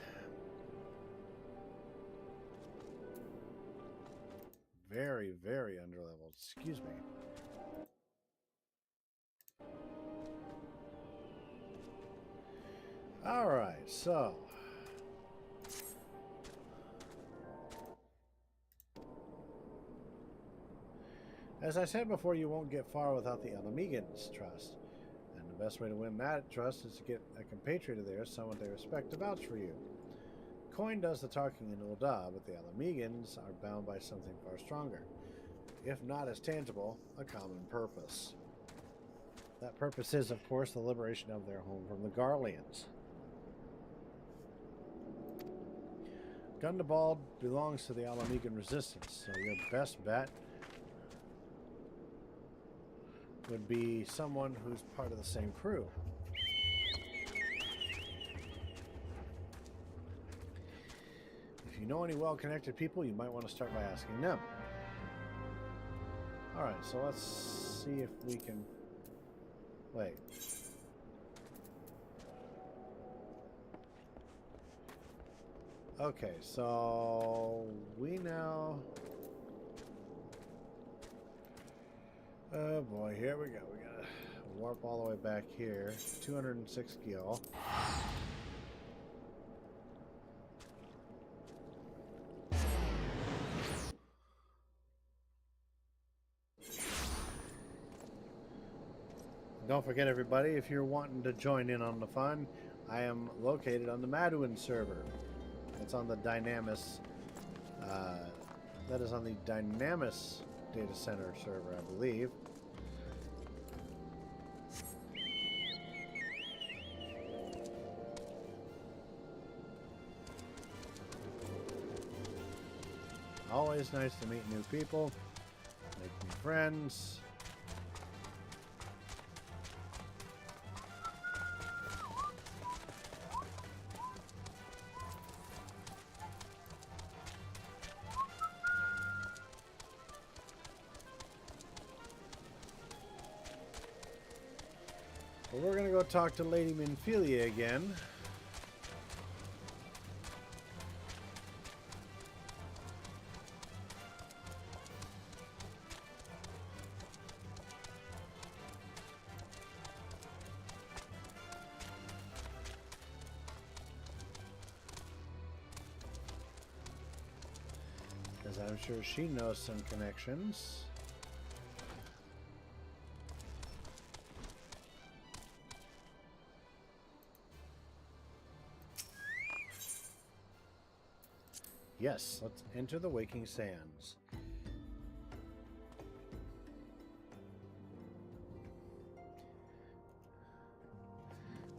Very, very underleveled. Excuse me. Alright, so. As I said before, you won't get far without the Alamegans' trust. And the best way to win that trust is to get a compatriot of theirs, someone they respect, to vouch for you. coin does the talking in Ul'dah, but the Alamegans are bound by something far stronger. If not as tangible, a common purpose. That purpose is, of course, the liberation of their home from the Garleans. Gundabald belongs to the Alamegan resistance, so your best bet would be someone who's part of the same crew. If you know any well-connected people, you might want to start by asking them. Alright, so let's see if we can... Wait. Okay, so we now... Oh boy, here we go. We gotta warp all the way back here. 206 gil. Don't forget, everybody, if you're wanting to join in on the fun, I am located on the Maduin server. It's on the Dynamis. That is on the Dynamis data center server, I believe. Always nice to meet new people, make new friends. But we're going to go talk to Lady Minfilia again. Because I'm sure she knows some connections. Yes, let's enter the Waking Sands.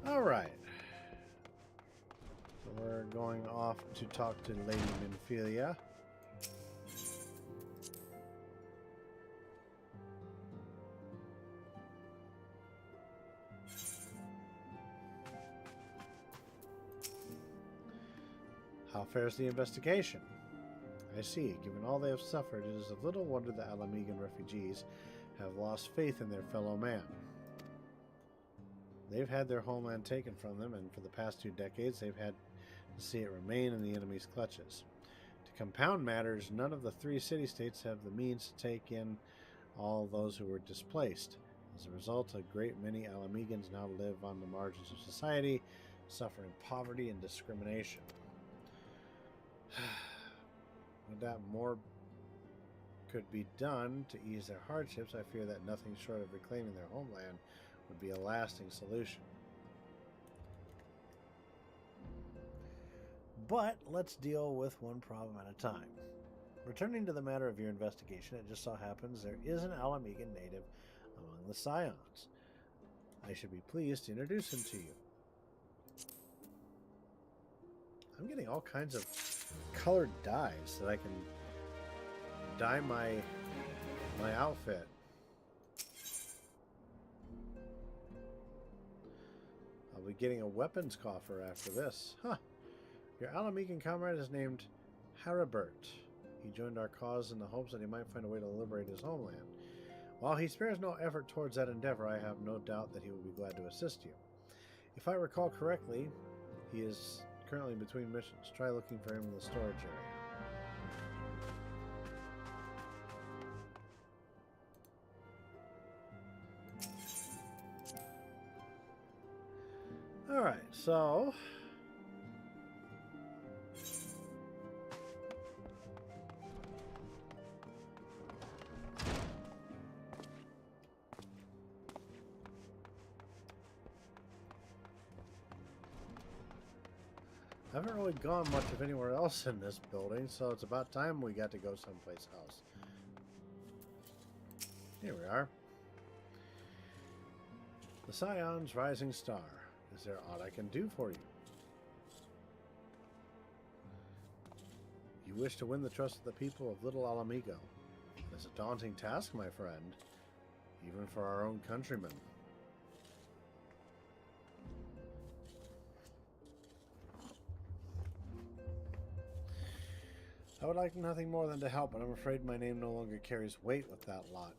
All right. So we're going off to talk to Lady Minfilia. How fares the investigation? I see. Given all they have suffered, it is of little wonder the Alamegan refugees have lost faith in their fellow man. They've had their homeland taken from them, and for the past 2 decades, they've had to see it remain in the enemy's clutches. To compound matters, none of the 3 city-states have the means to take in all those who were displaced. As a result, a great many Alamegans now live on the margins of society, suffering poverty and discrimination. With that, more could be done to ease their hardships. I fear that nothing short of reclaiming their homeland would be a lasting solution. But let's deal with one problem at a time. Returning to the matter of your investigation, it just so happens there is an Alamegan native among the Scions. I should be pleased to introduce him to you. I'm getting all kinds of colored dyes that I can dye my outfit. I'll be getting a weapons coffer after this. Huh. Your Alamegan comrade is named Haribert. He joined our cause in the hopes that he might find a way to liberate his homeland. While he spares no effort towards that endeavor, I have no doubt that he will be glad to assist you. If I recall correctly, he is currently between missions. Try looking for him in the storage area. Alright, so I haven't really gone much of anywhere else in this building, so it's about time we got to go someplace else. Here we are. The Scion's Rising Star. Is there aught I can do for you? You wish to win the trust of the people of Little Alamigo. It's a daunting task, my friend, even for our own countrymen. I would like nothing more than to help, but I'm afraid my name no longer carries weight with that lot.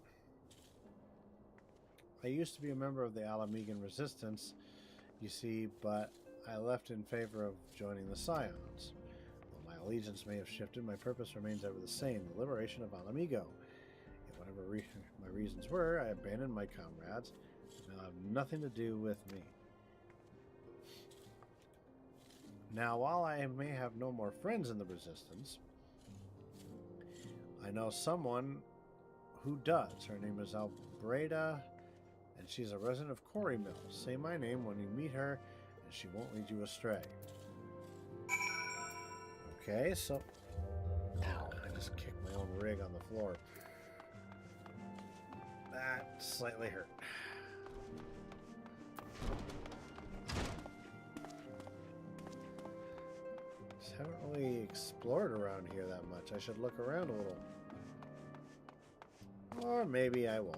I used to be a member of the Alamigan Resistance, you see, but I left in favor of joining the Scions. Though my allegiance may have shifted, my purpose remains ever the same, the liberation of Alamigo. Yet whatever my reasons were, I abandoned my comrades, and now have nothing to do with me. Now, while I may have no more friends in the Resistance, I know someone who does. Her name is Albreda, and she's a resident of Quarry Mill. Say my name when you meet her, and she won't lead you astray. Okay, so... Ow, I just kicked my own rig on the floor. That slightly hurt. Just haven't really explored around here that much. I should look around a little. Or maybe I won't.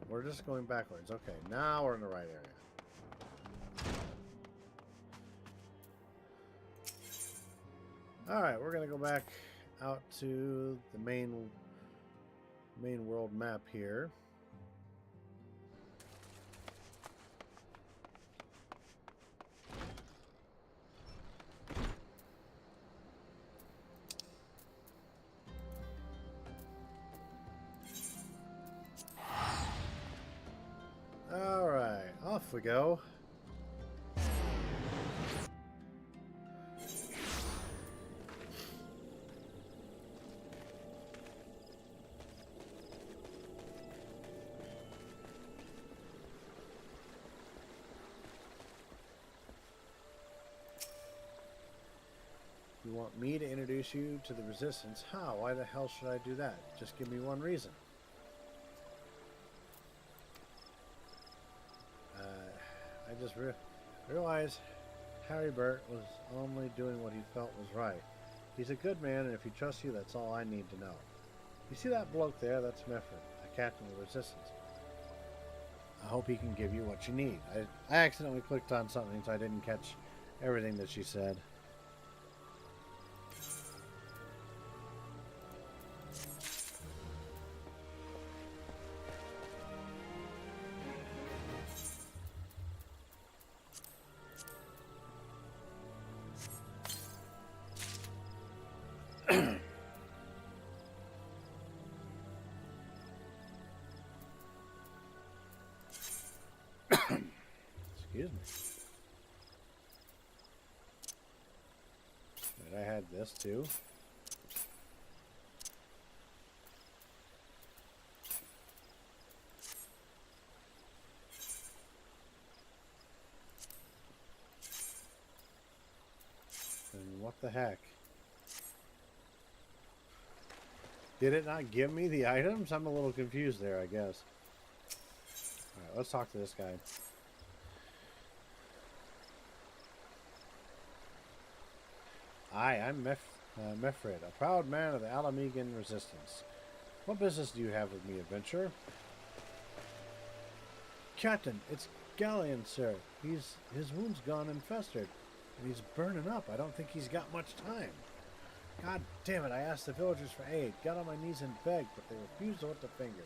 We're just going backwards. Okay, now we're in the right area. Alright, we're going to go back out to the main world map here. Alright, off we go. You want me to introduce you to the Resistance? How? Why the hell should I do that? Just give me one reason. I just realized Harry Burt was only doing what he felt was right. He's a good man, and if he trusts you, that's all I need to know. You see that bloke there? That's Mefford, a captain of the Resistance. I hope he can give you what you need. I accidentally clicked on something, so I didn't catch everything that she said. Excuse me. And I had this too. And what the heck? Did it not give me the items? I'm a little confused there, I guess. Alright, let's talk to this guy. Hi, I'm Meffred, a proud man of the Alamigan Resistance. What business do you have with me, adventurer? Captain, it's Galleon, sir. His wound's gone and festered, and he's burning up. I don't think he's got much time. God damn it, I asked the villagers for aid, got on my knees and begged, but they refused to lift a finger.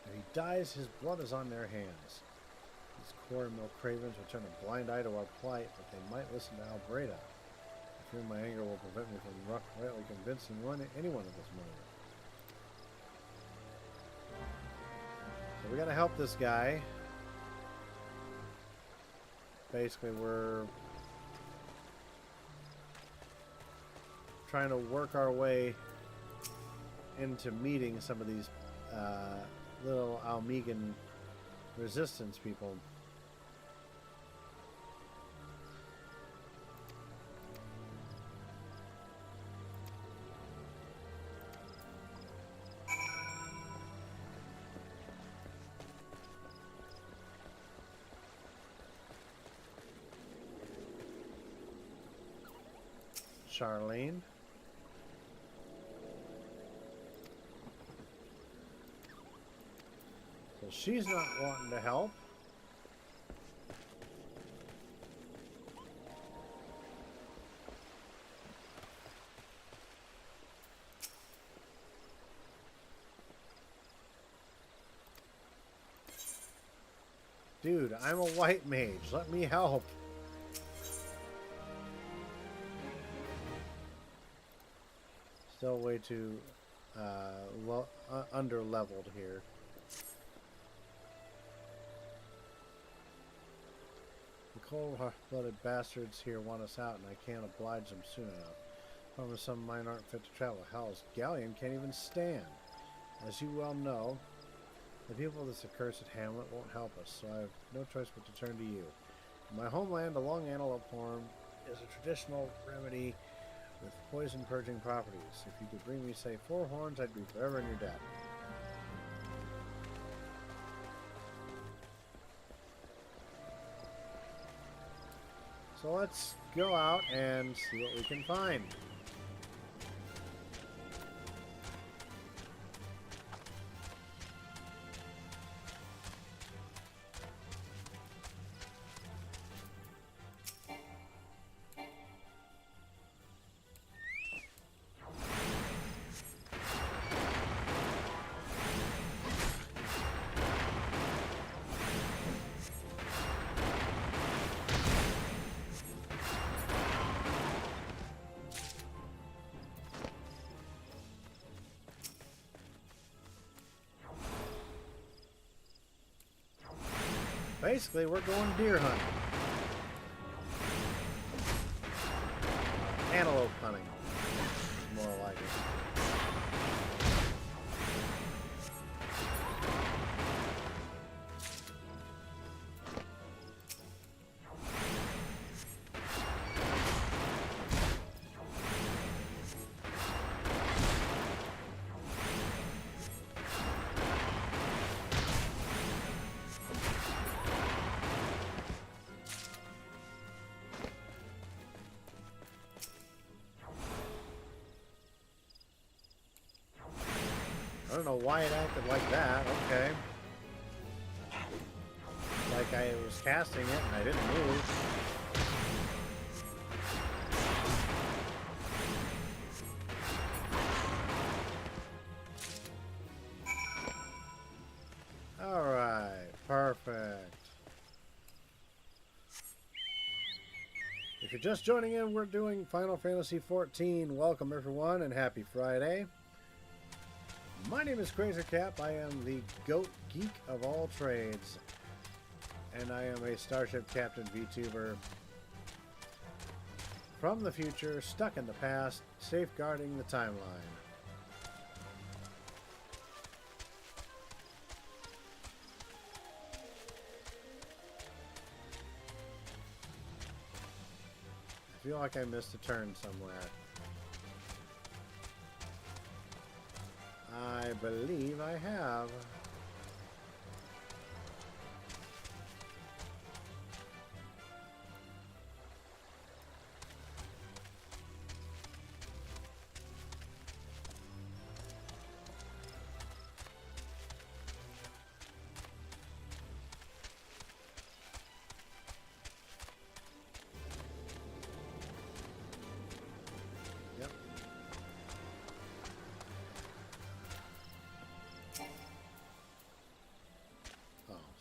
If he dies, his blood is on their hands. These Quarry Mill cravens will turn a blind eye to our plight, but they might listen to Albreda. I fear my anger will prevent me from rightly convincing anyone of this matter. So we gotta help this guy. Basically, we're trying to work our way into meeting some of these little Alamigan resistance people. Charlene. So she's not wanting to help. Dude, I'm a white mage. Let me help. Still way too under-leveled here. The cold-blooded bastards here want us out, and I can't oblige them soon enough. Probably some of mine aren't fit to travel. Hell's galleon can't even stand. As you well know, the people of this accursed hamlet won't help us, so I have no choice but to turn to you. In my homeland, a long antelope horn is a traditional remedy with poison-purging properties. If you could bring me, say, 4 horns, I'd be forever in your debt. So let's go out and see what we can find. Basically, we're going deer hunting. Antelope hunting. More like it. I don't know why it acted like that. Okay. Like I was casting it and I didn't move. Alright, perfect. If you're just joining in, we're doing Final Fantasy XIV. Welcome everyone and happy Friday. My name is KrazerKrew. I am the goat geek of all trades. And I am a Starship Captain VTuber from the future, stuck in the past, safeguarding the timeline. I feel like I missed a turn somewhere. I believe I have.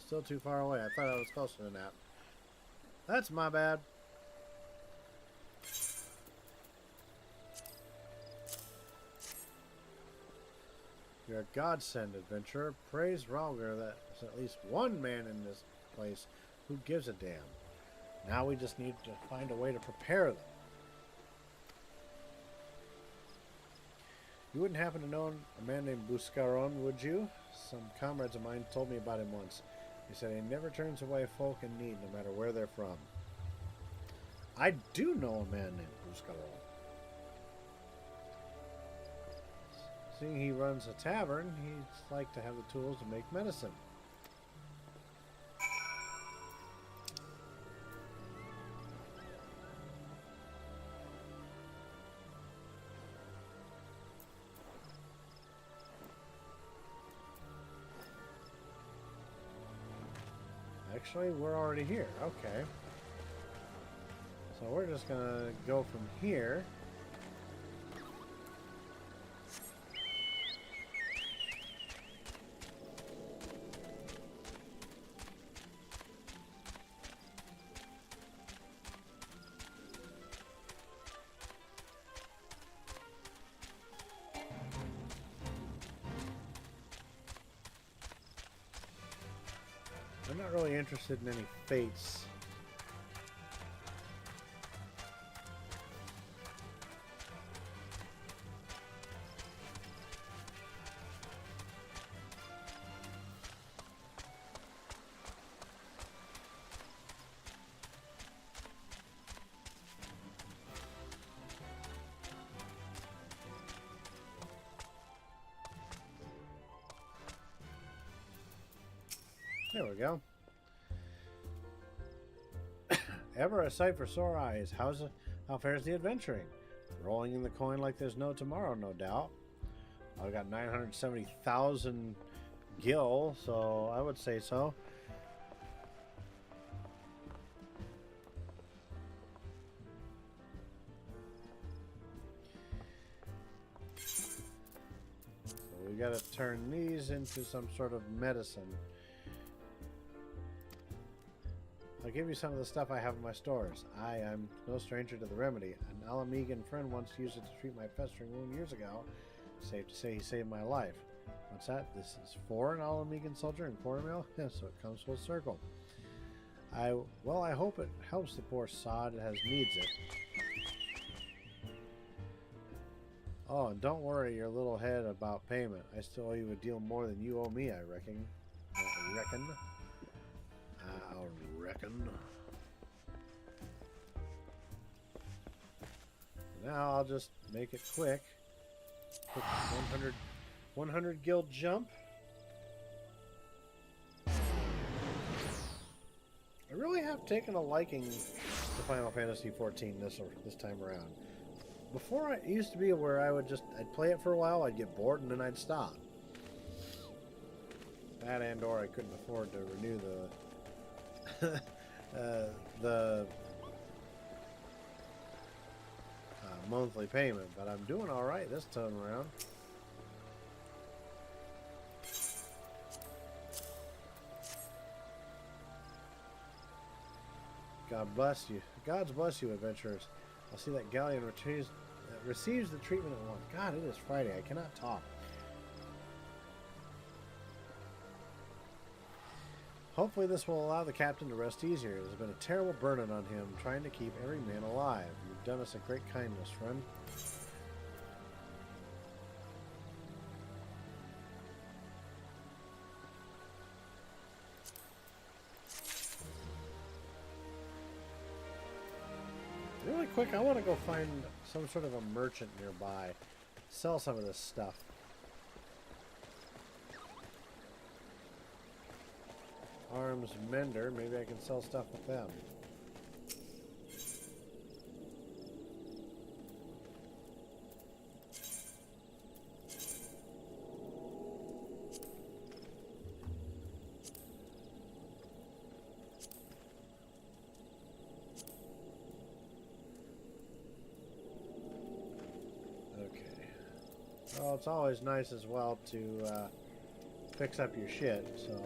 Still too far away. I thought I was closer than that. That's my bad. You're a godsend, adventurer. Praise Ralger that there's at least one man in this place who gives a damn. Now we just need to find a way to prepare them. You wouldn't happen to know a man named Buscaron, would you? Some comrades of mine told me about him once. He said he never turns away folk in need, no matter where they're from. I do know a man named Buscaro. Seeing he runs a tavern, he'd like to have the tools to make medicine. Actually, we're already here. Okay. So we're just gonna go from here. I'm not really interested in any fates. There we go. Ever a sight for sore eyes. How fares the adventuring? Rolling in the coin like there's no tomorrow, no doubt. I've got 970,000 gil, so I would say so. So we got to turn these into some sort of medicine. I'll give you some of the stuff I have in my stores. I'm no stranger to the remedy. An Alamegan friend once used it to treat my festering wound years ago. Safe to say he saved my life. What's that? This is for an Alamegan soldier in Cornmeal? Yeah, so it comes full circle. I hope it helps the poor sod that needs it. Oh, and don't worry your little head about payment. I still owe you a deal more than you owe me, I reckon. I reckon. Now I'll just make it quick. Quick 100 guild jump. I really have taken a liking to Final Fantasy XIV this time around. Before it used to be where I'd play it for a while, I'd get bored, and then I'd stop. That and or I couldn't afford to renew the monthly payment, but I'm doing all right this time around. God bless you. God's bless you, adventurers. I'll see that galleon receives the treatment it wants. God, it is Friday. I cannot talk. Hopefully this will allow the captain to rest easier. There's been a terrible burden on him, trying to keep every man alive. You've done us a great kindness, friend. Really quick, I want to go find some sort of a merchant nearby. Sell some of this stuff. Arms mender, maybe I can sell stuff with them. Okay. Well, it's always nice as well to fix up your shit, so...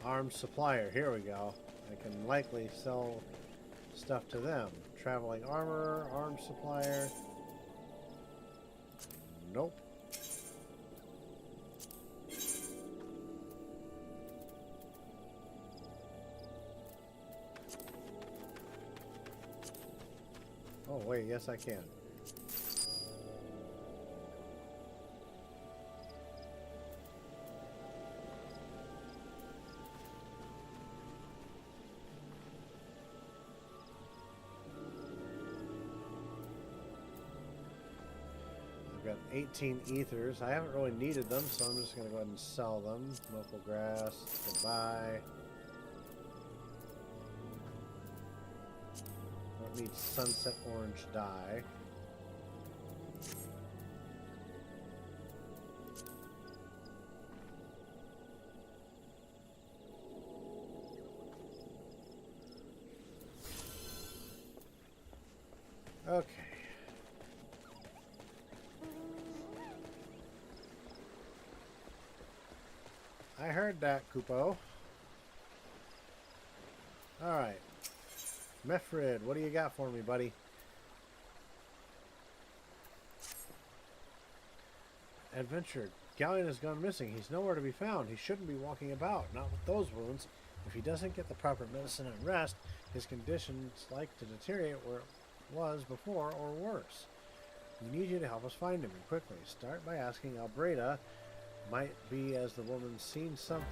Arms supplier, here we go. I can likely sell stuff to them. Traveling armorer, arms supplier. Nope. Oh wait, yes I can. got 18 ethers. I haven't really needed them, so I'm just going to go ahead and sell them. Local grass, goodbye. Don't need sunset orange dye. Okay. I heard that, Kupo. Alright. Mefrid, what do you got for me, buddy? Adventure. Galleon has gone missing. He's nowhere to be found. He shouldn't be walking about, not with those wounds. If he doesn't get the proper medicine and rest, his condition's like to deteriorate where it was before or worse. We need you to help us find him, and quickly. Start by asking Albreda. Might be as the woman's seen something.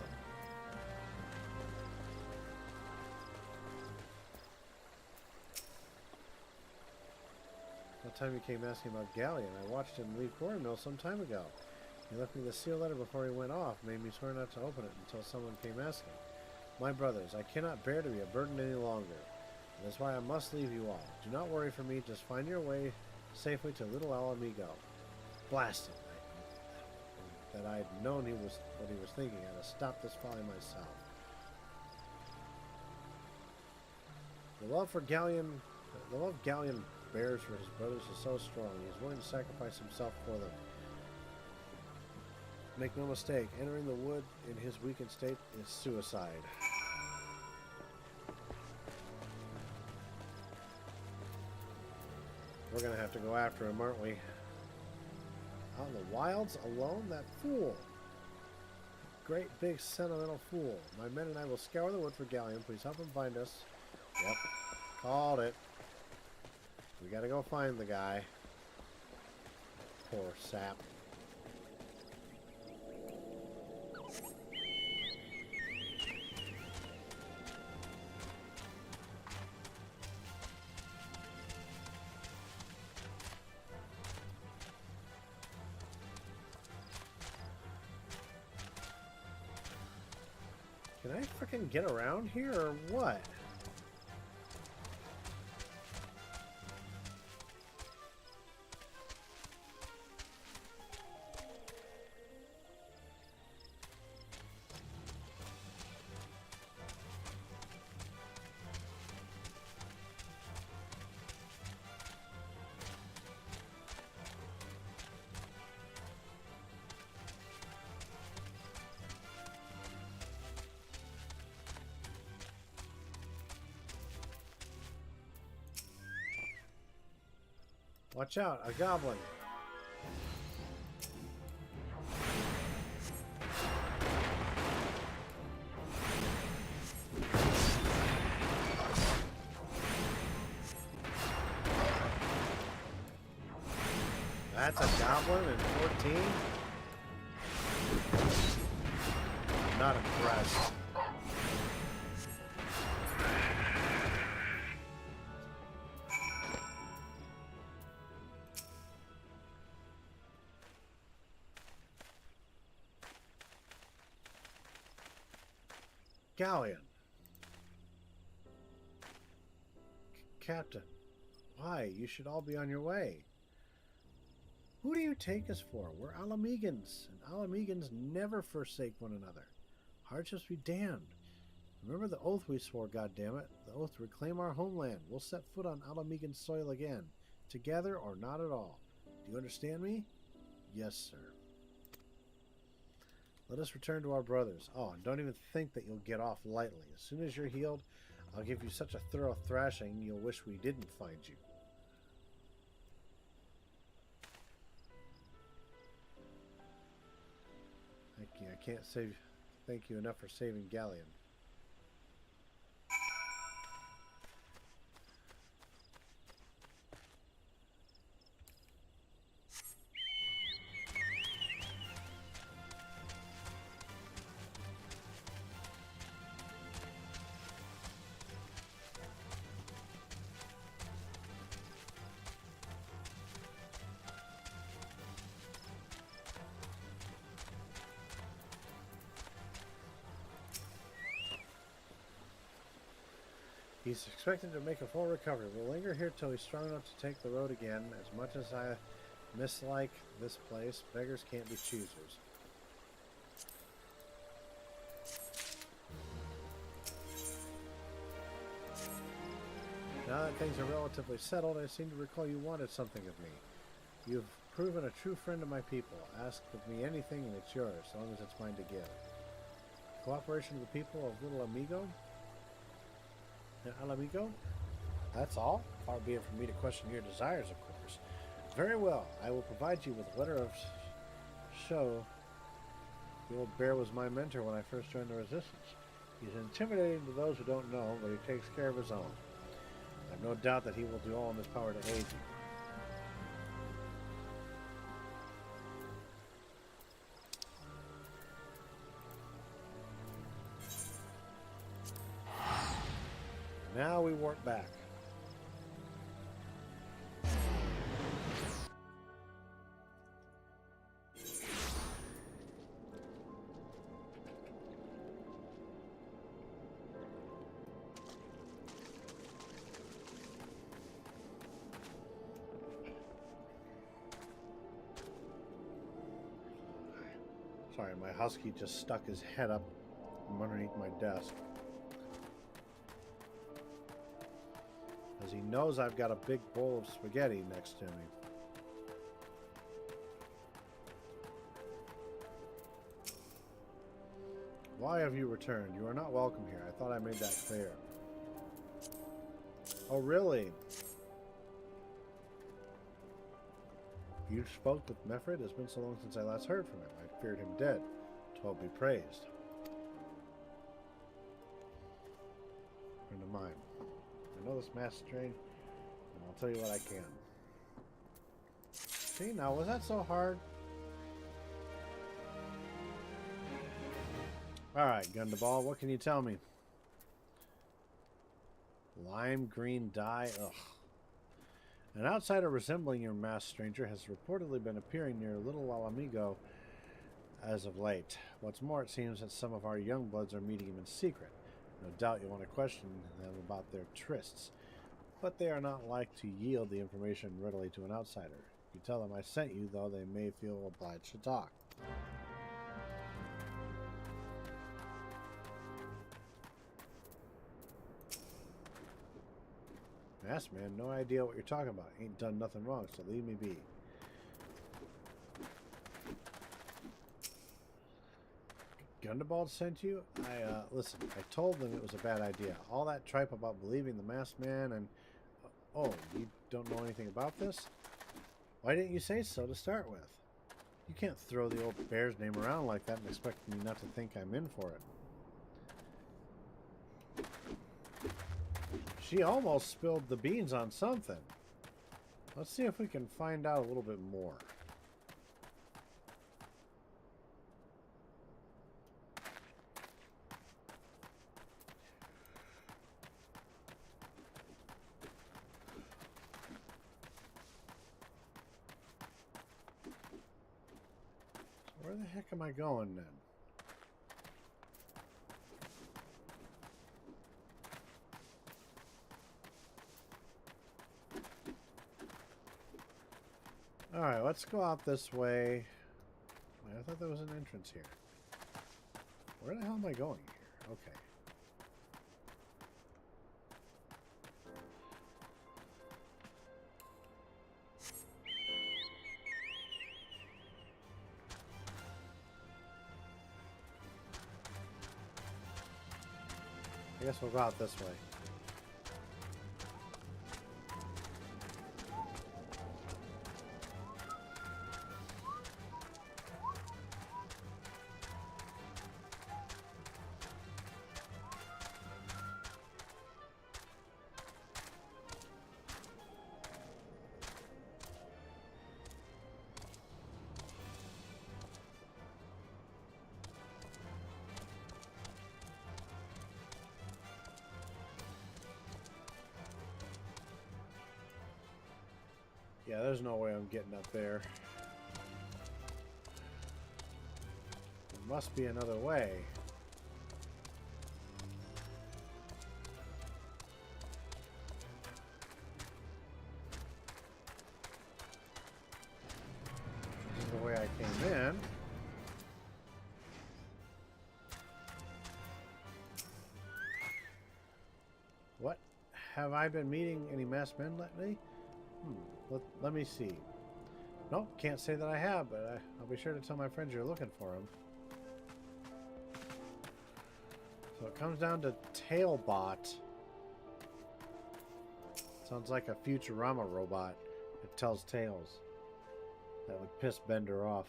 That time he came asking about Galleon. I watched him leave Cornmill some time ago. He left me the sealed letter before he went off, made me swear not to open it until someone came asking. My brothers, I cannot bear to be a burden any longer. That is why I must leave you all. Do not worry for me, just find your way safely to Little Alamigo. Blast him. That I had known what he was thinking, I'd have stopped this folly myself. The love Galleon bears for his brothers is so strong, he is willing to sacrifice himself for them. Make no mistake, entering the wood in his weakened state is suicide. We're gonna have to go after him, aren't we? Out in the wilds alone? That fool! Great big sentimental fool. My men and I will scour the wood for Galleon. Please help him find us. Yep. Called it. We gotta go find the guy. Poor sap. Can I frickin' get around here or what? Watch out, a goblin. That's a goblin in 14? I'm not impressed. Galleon. Captain, why? You should all be on your way. Who do you take us for? We're Alamegans, and Alamegans never forsake one another. Hardships be damned. Remember the oath we swore, goddammit. The oath to reclaim our homeland. We'll set foot on Alamegan soil again. Together or not at all. Do you understand me? Yes, sir. Let us return to our brothers. Oh, and don't even think that you'll get off lightly. As soon as you're healed, I'll give you such a thorough thrashing you'll wish we didn't find you. Thank you. I can't thank you enough for saving Galleon. He's expected to make a full recovery. We'll linger here till he's strong enough to take the road again. As much as I mislike this place, beggars can't be choosers. Now that things are relatively settled, I seem to recall you wanted something of me. You've proven a true friend of my people. Ask of me anything and it's yours, as long as it's mine to give. Cooperation of the people of Little Amigo? Al Amigo? That's all? Far be it from me to question your desires, of course. Very well. I will provide you with a letter of show. The old bear was my mentor when I first joined the Resistance. He's intimidating to those who don't know, but he takes care of his own. I have no doubt that he will do all in his power to aid you. Now we warp back. Sorry, my husky just stuck his head up from underneath my desk. Because he knows I've got a big bowl of spaghetti next to me. Why have you returned? You are not welcome here. I thought I made that clear. Oh, really? You spoke with Mefred? It's been so long since I last heard from him. I feared him dead. 12 be praised. Friend of mine. I know this mask's strange, and I'll tell you what I can. See, now, was that so hard? Alright, Gundaball, what can you tell me? Lime green dye? Ugh. An outsider resembling your masked stranger has reportedly been appearing near Little Alamigo as of late. What's more, it seems that some of our young bloods are meeting him in secret. No doubt you want to question them about their trysts, but they are not like to yield the information readily to an outsider. If you tell them I sent you, though, they may feel obliged to talk. Masked man, no idea what you're talking about. Ain't done nothing wrong, so leave me be. Gundabald sent you? Listen, I told them it was a bad idea. All that tripe about believing the masked man and... Oh, you don't know anything about this? Why didn't you say so to start with? You can't throw the old bear's name around like that and expect me not to think I'm in for it. She almost spilled the beans on something. Let's see if we can find out a little bit more. Where the heck am I going then? Alright, let's go out this way. I thought there was an entrance here. Where the hell am I going here? Okay. I guess we'll go out this way. Yeah, there's no way I'm getting up there. There must be another way. I came in. What? Have I been meeting any masked men lately? Let me see. Nope, can't say that I have, but I'll be sure to tell my friends you're looking for them. So it comes down to Tailbot. Sounds like a Futurama robot. It tells tales. That would piss Bender off.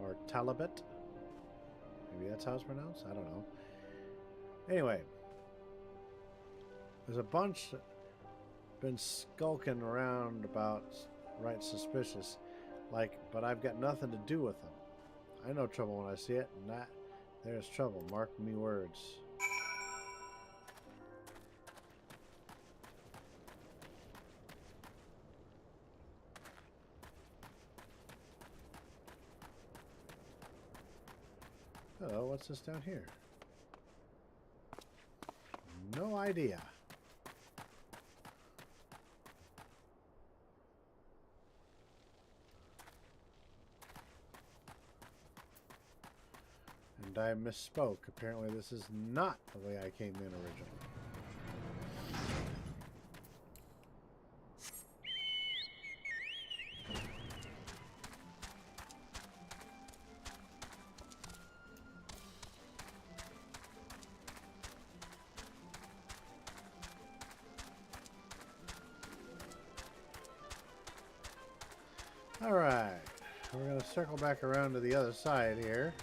Or Talabot. Maybe that's how it's pronounced? I don't know. Anyway. There's a bunch that been skulking around about right suspicious. But I've got nothing to do with them. I know trouble when I see it, and that there's trouble. Mark me words. Hello, what's this down here? No idea. And I misspoke. Apparently this is not the way I came in originally. Alright, we're going to circle back around to the other side here.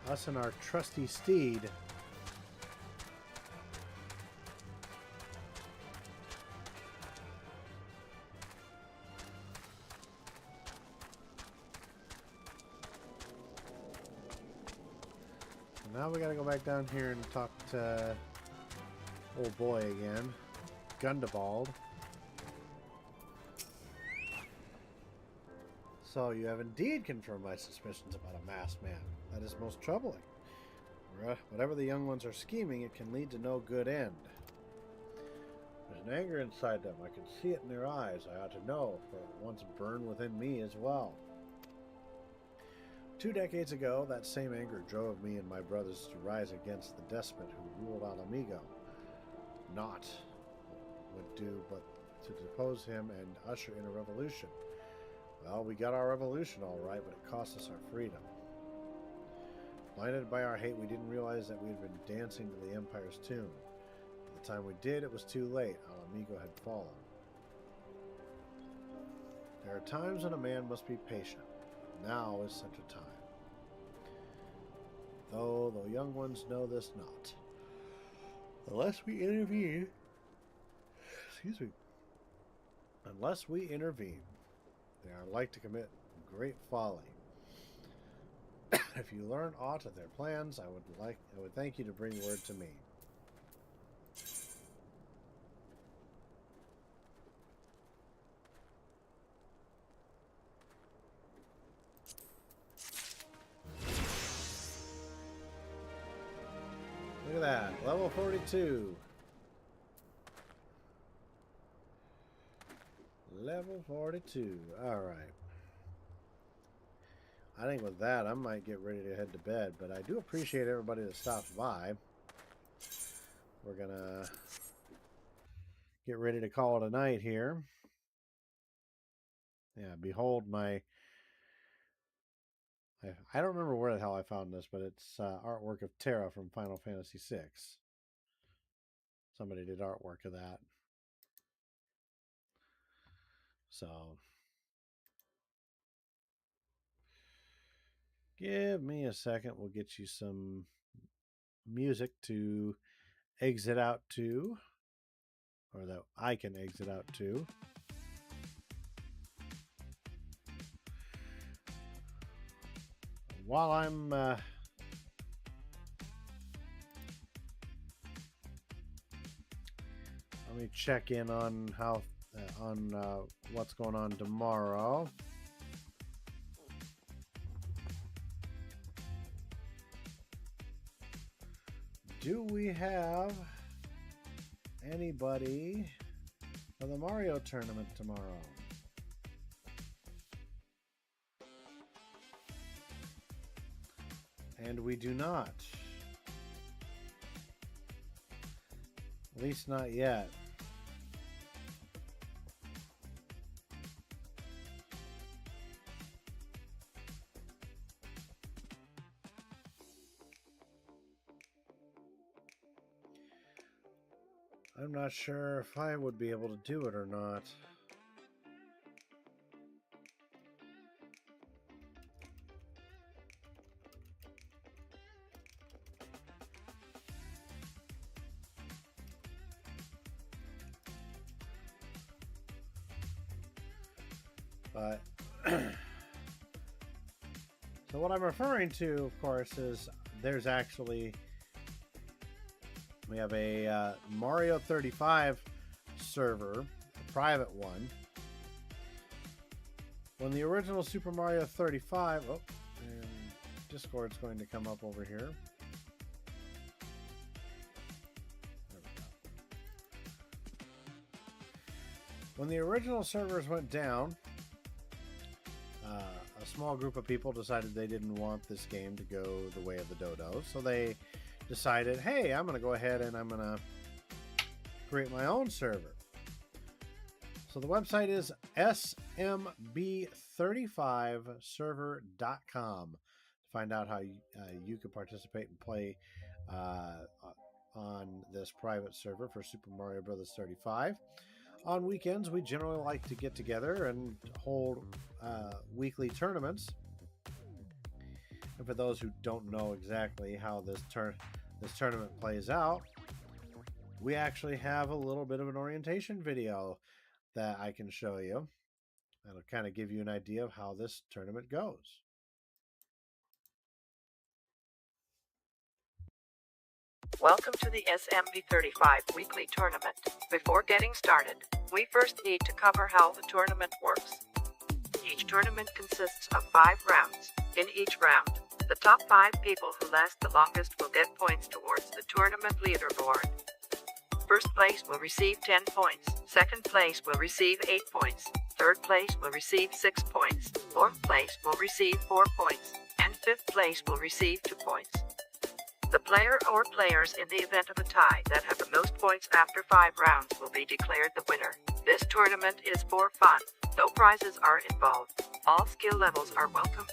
Us and our trusty steed. Now we got to go back down here and talk to old boy again, Gundabald. So you have indeed confirmed my suspicions about a masked man. That is most troubling. Whatever the young ones are scheming, it can lead to no good end. There's an anger inside them. I can see it in their eyes. I ought to know, for it once burned within me as well. 2 decades ago, that same anger drove me and my brothers to rise against the despot who ruled Alamigo. Naught would do but to depose him and usher in a revolution. Well, we got our revolution all right, but it cost us our freedom. Blinded by our hate, we didn't realize that we had been dancing to the Empire's tune. By the time we did, it was too late. Alamigo had fallen. There are times when a man must be patient. Now is such a time. Though the young ones know this not. Unless we intervene, they are like to commit great folly. If you learn aught of their plans, I would thank you to bring word to me. Look at that, level 42. Level 42. Alright. I think with that, I might get ready to head to bed, but I do appreciate everybody that stopped by. We're gonna get ready to call it a night here. Yeah, behold my... I don't remember where the hell I found this, but it's artwork of Terra from Final Fantasy VI. Somebody did artwork of that. So... give me a second. We'll get you some music to exit out to, or that I can exit out to. While I'm let me check in on how what's going on tomorrow. Do we have anybody for the Mario tournament tomorrow? And we do not. At least not yet. I'm not sure if I would be able to do it or not. But so what I'm referring to, of course, is there's actually we have a Mario 35 server, a private one. When the original Super Mario 35, oh, and Discord's going to come up over here. There we go. When the original servers went down, a small group of people decided they didn't want this game to go the way of the dodo, so they decided, hey, I'm going to go ahead and I'm going to create my own server. So the website is smb35server.com to find out how you can participate and play on this private server for Super Mario Bros. 35. On weekends, we generally like to get together and hold weekly tournaments. And for those who don't know exactly how this tournament plays out, we actually have a little bit of an orientation video that I can show you. That'll kind of give you an idea of how this tournament goes. Welcome to the SMB35 weekly tournament. Before getting started, we first need to cover how the tournament works. Each tournament consists of 5 rounds. In each round, the top 5 people who last the longest will get points towards the tournament leaderboard. First place will receive 10 points, second place will receive 8 points, third place will receive 6 points, fourth place will receive 4 points, and fifth place will receive 2 points. The player or players in the event of a tie that have the most points after 5 rounds will be declared the winner. This tournament is for fun. No prizes are involved. All skill levels are welcome.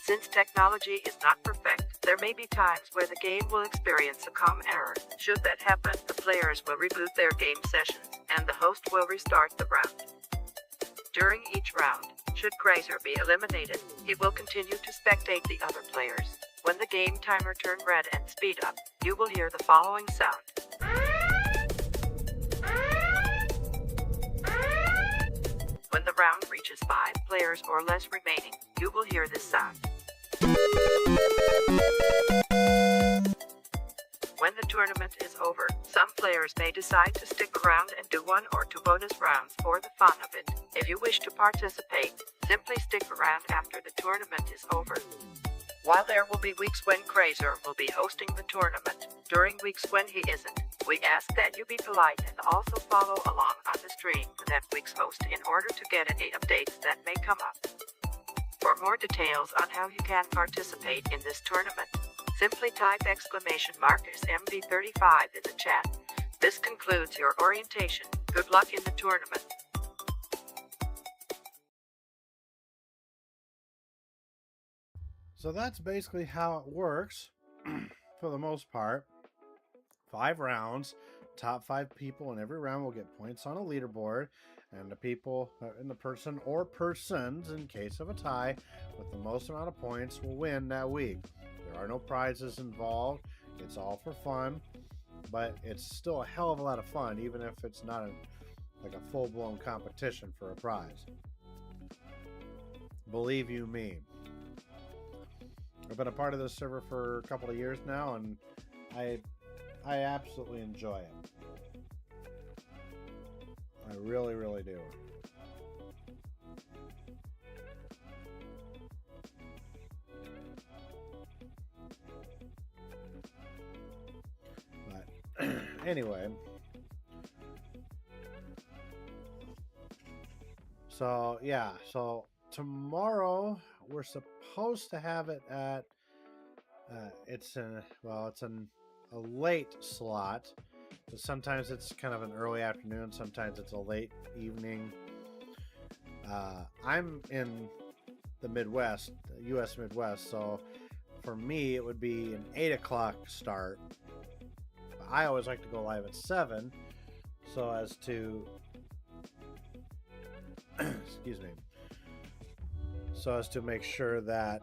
Since technology is not perfect, there may be times where the game will experience a comm error. Should that happen, the players will reboot their game sessions, and the host will restart the round. During each round, should Krazer be eliminated, he will continue to spectate the other players. When the game timer turns red and speed up, you will hear the following sound. When the round reaches 5 players or less remaining, you will hear this sound. When the tournament is over, some players may decide to stick around and do 1 or 2 bonus rounds for the fun of it. If you wish to participate, simply stick around after the tournament is over. While there will be weeks when Krazer will be hosting the tournament, during weeks when he isn't, we ask that you be polite and also follow along on the stream for that week's host in order to get any updates that may come up. For more details on how you can participate in this tournament, simply type !SMB35 in the chat. This concludes your orientation. Good luck in the tournament. So that's basically how it works for the most part. 5 rounds, top 5 people in every round will get points on a leaderboard, and the people and the person or persons in case of a tie with the most amount of points will win that week. There are no prizes involved. It's all for fun, but it's still a hell of a lot of fun, even if it's not like a full-blown competition for a prize. Believe you me. I've been a part of this server for a couple of years now, and I absolutely enjoy it. I really, really do. But anyway, So yeah, so tomorrow we're supposed to have it at it's a late slot. But sometimes it's kind of an early afternoon, sometimes it's a late evening. I'm in the Midwest, the U.S. Midwest, so for me it would be an 8 o'clock start. I always like to go live at 7, so as to excuse me, so as to make sure that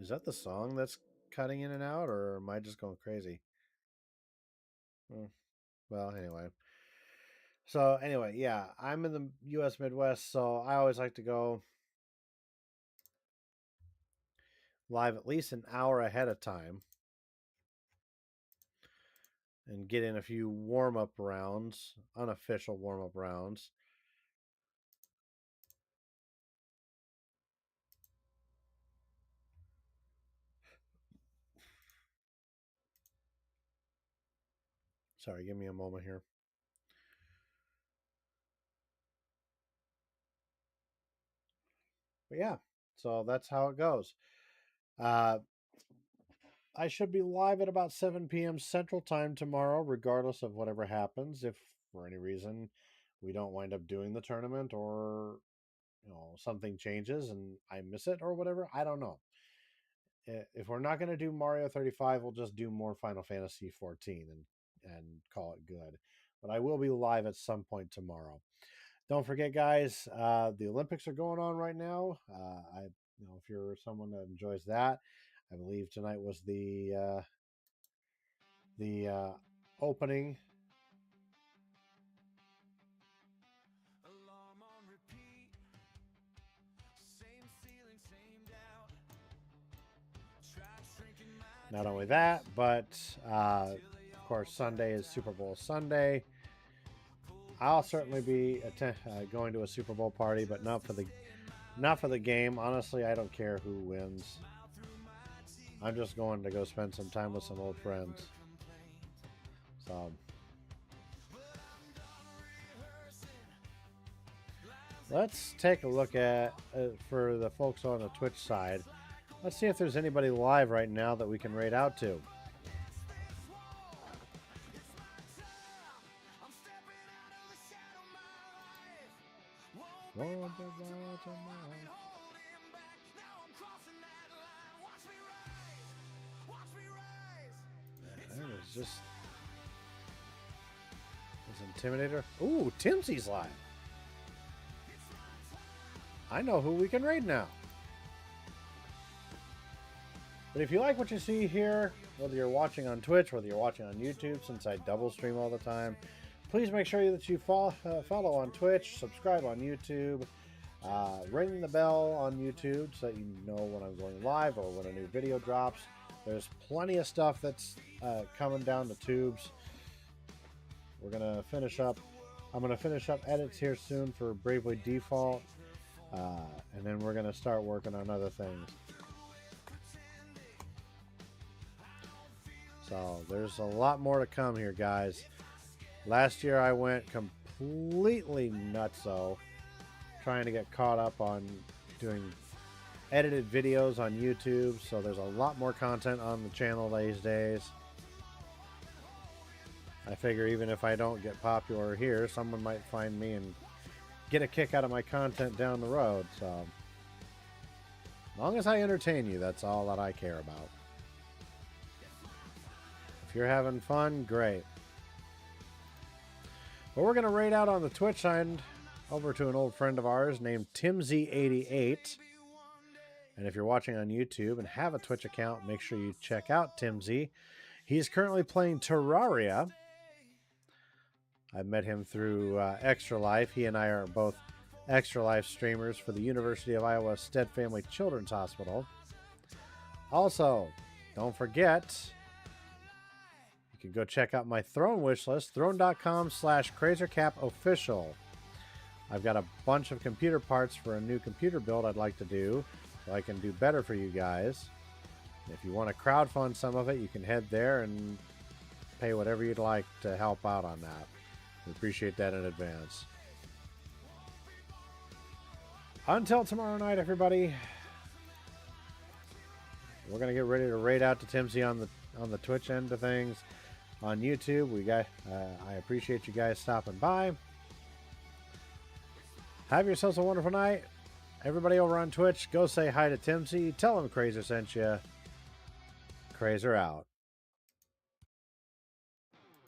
is that the song that's cutting in and out, or am I just going crazy? Well, anyway. So anyway, yeah, I'm in the U.S. Midwest, so I always like to go live at least an hour ahead of time and get in a few warm-up rounds, unofficial warm-up rounds. Sorry, give me a moment here. But yeah, so that's how it goes. I should be live at about 7 p.m. Central Time tomorrow, regardless of whatever happens. If for any reason we don't wind up doing the tournament, or something changes and I miss it or whatever, I don't know. If we're not going to do Mario 35, we'll just do more Final Fantasy XIV and call it good. But I will be live at some point tomorrow. Don't forget, guys, the Olympics are going on right now. If you're someone that enjoys that, I believe tonight was the opening. Not only that, but of course Sunday is Super Bowl Sunday. I'll certainly be going to a Super Bowl party, but not for the game. Honestly, I don't care who wins. I'm just going to go spend some time with some old friends. So let's take a look at for the folks on the Twitch side. Let's see if there's anybody live right now that we can raid out to. Just Intimidator. Ooh, Timsy's live. I know who we can raid now. But if you like what you see here, whether you're watching on Twitch, whether you're watching on YouTube, since I double stream all the time, please make sure that you follow on Twitch, subscribe on YouTube, ring the bell on YouTube so that you know when I'm going live or when a new video drops. There's plenty of stuff that's coming down the tubes. We're gonna finish up. I'm gonna finish up edits here soon for Bravely Default, and then we're gonna start working on other things. So there's a lot more to come here, guys. Last year I went completely nutso trying to get caught up on doing edited videos on YouTube, so there's a lot more content on the channel these days. I figure even if I don't get popular here, someone might find me and get a kick out of my content down the road. So as long as I entertain you, that's all that I care about. If you're having fun, great. But we're going to raid out on the Twitch side over to an old friend of ours named TimZ88. And if you're watching on YouTube and have a Twitch account, make sure you check out TimZ. He's currently playing Terraria. I met him through Extra Life. He and I are both Extra Life streamers for the University of Iowa Stead Family Children's Hospital. Also, don't forget, you can go check out my Throne wish list, throne.com/KrazerKapOfficial. I've got a bunch of computer parts for a new computer build I'd like to do, so I can do better for you guys. If you want to crowdfund some of it, you can head there and pay whatever you'd like to help out on that. We appreciate that in advance. Until tomorrow night, everybody. We're gonna get ready to raid out to Timsy on the Twitch end of things. On YouTube, I appreciate you guys stopping by. Have yourselves a wonderful night. Everybody over on Twitch, go say hi to Timsy. Tell him Krazer sent you. Krazer out.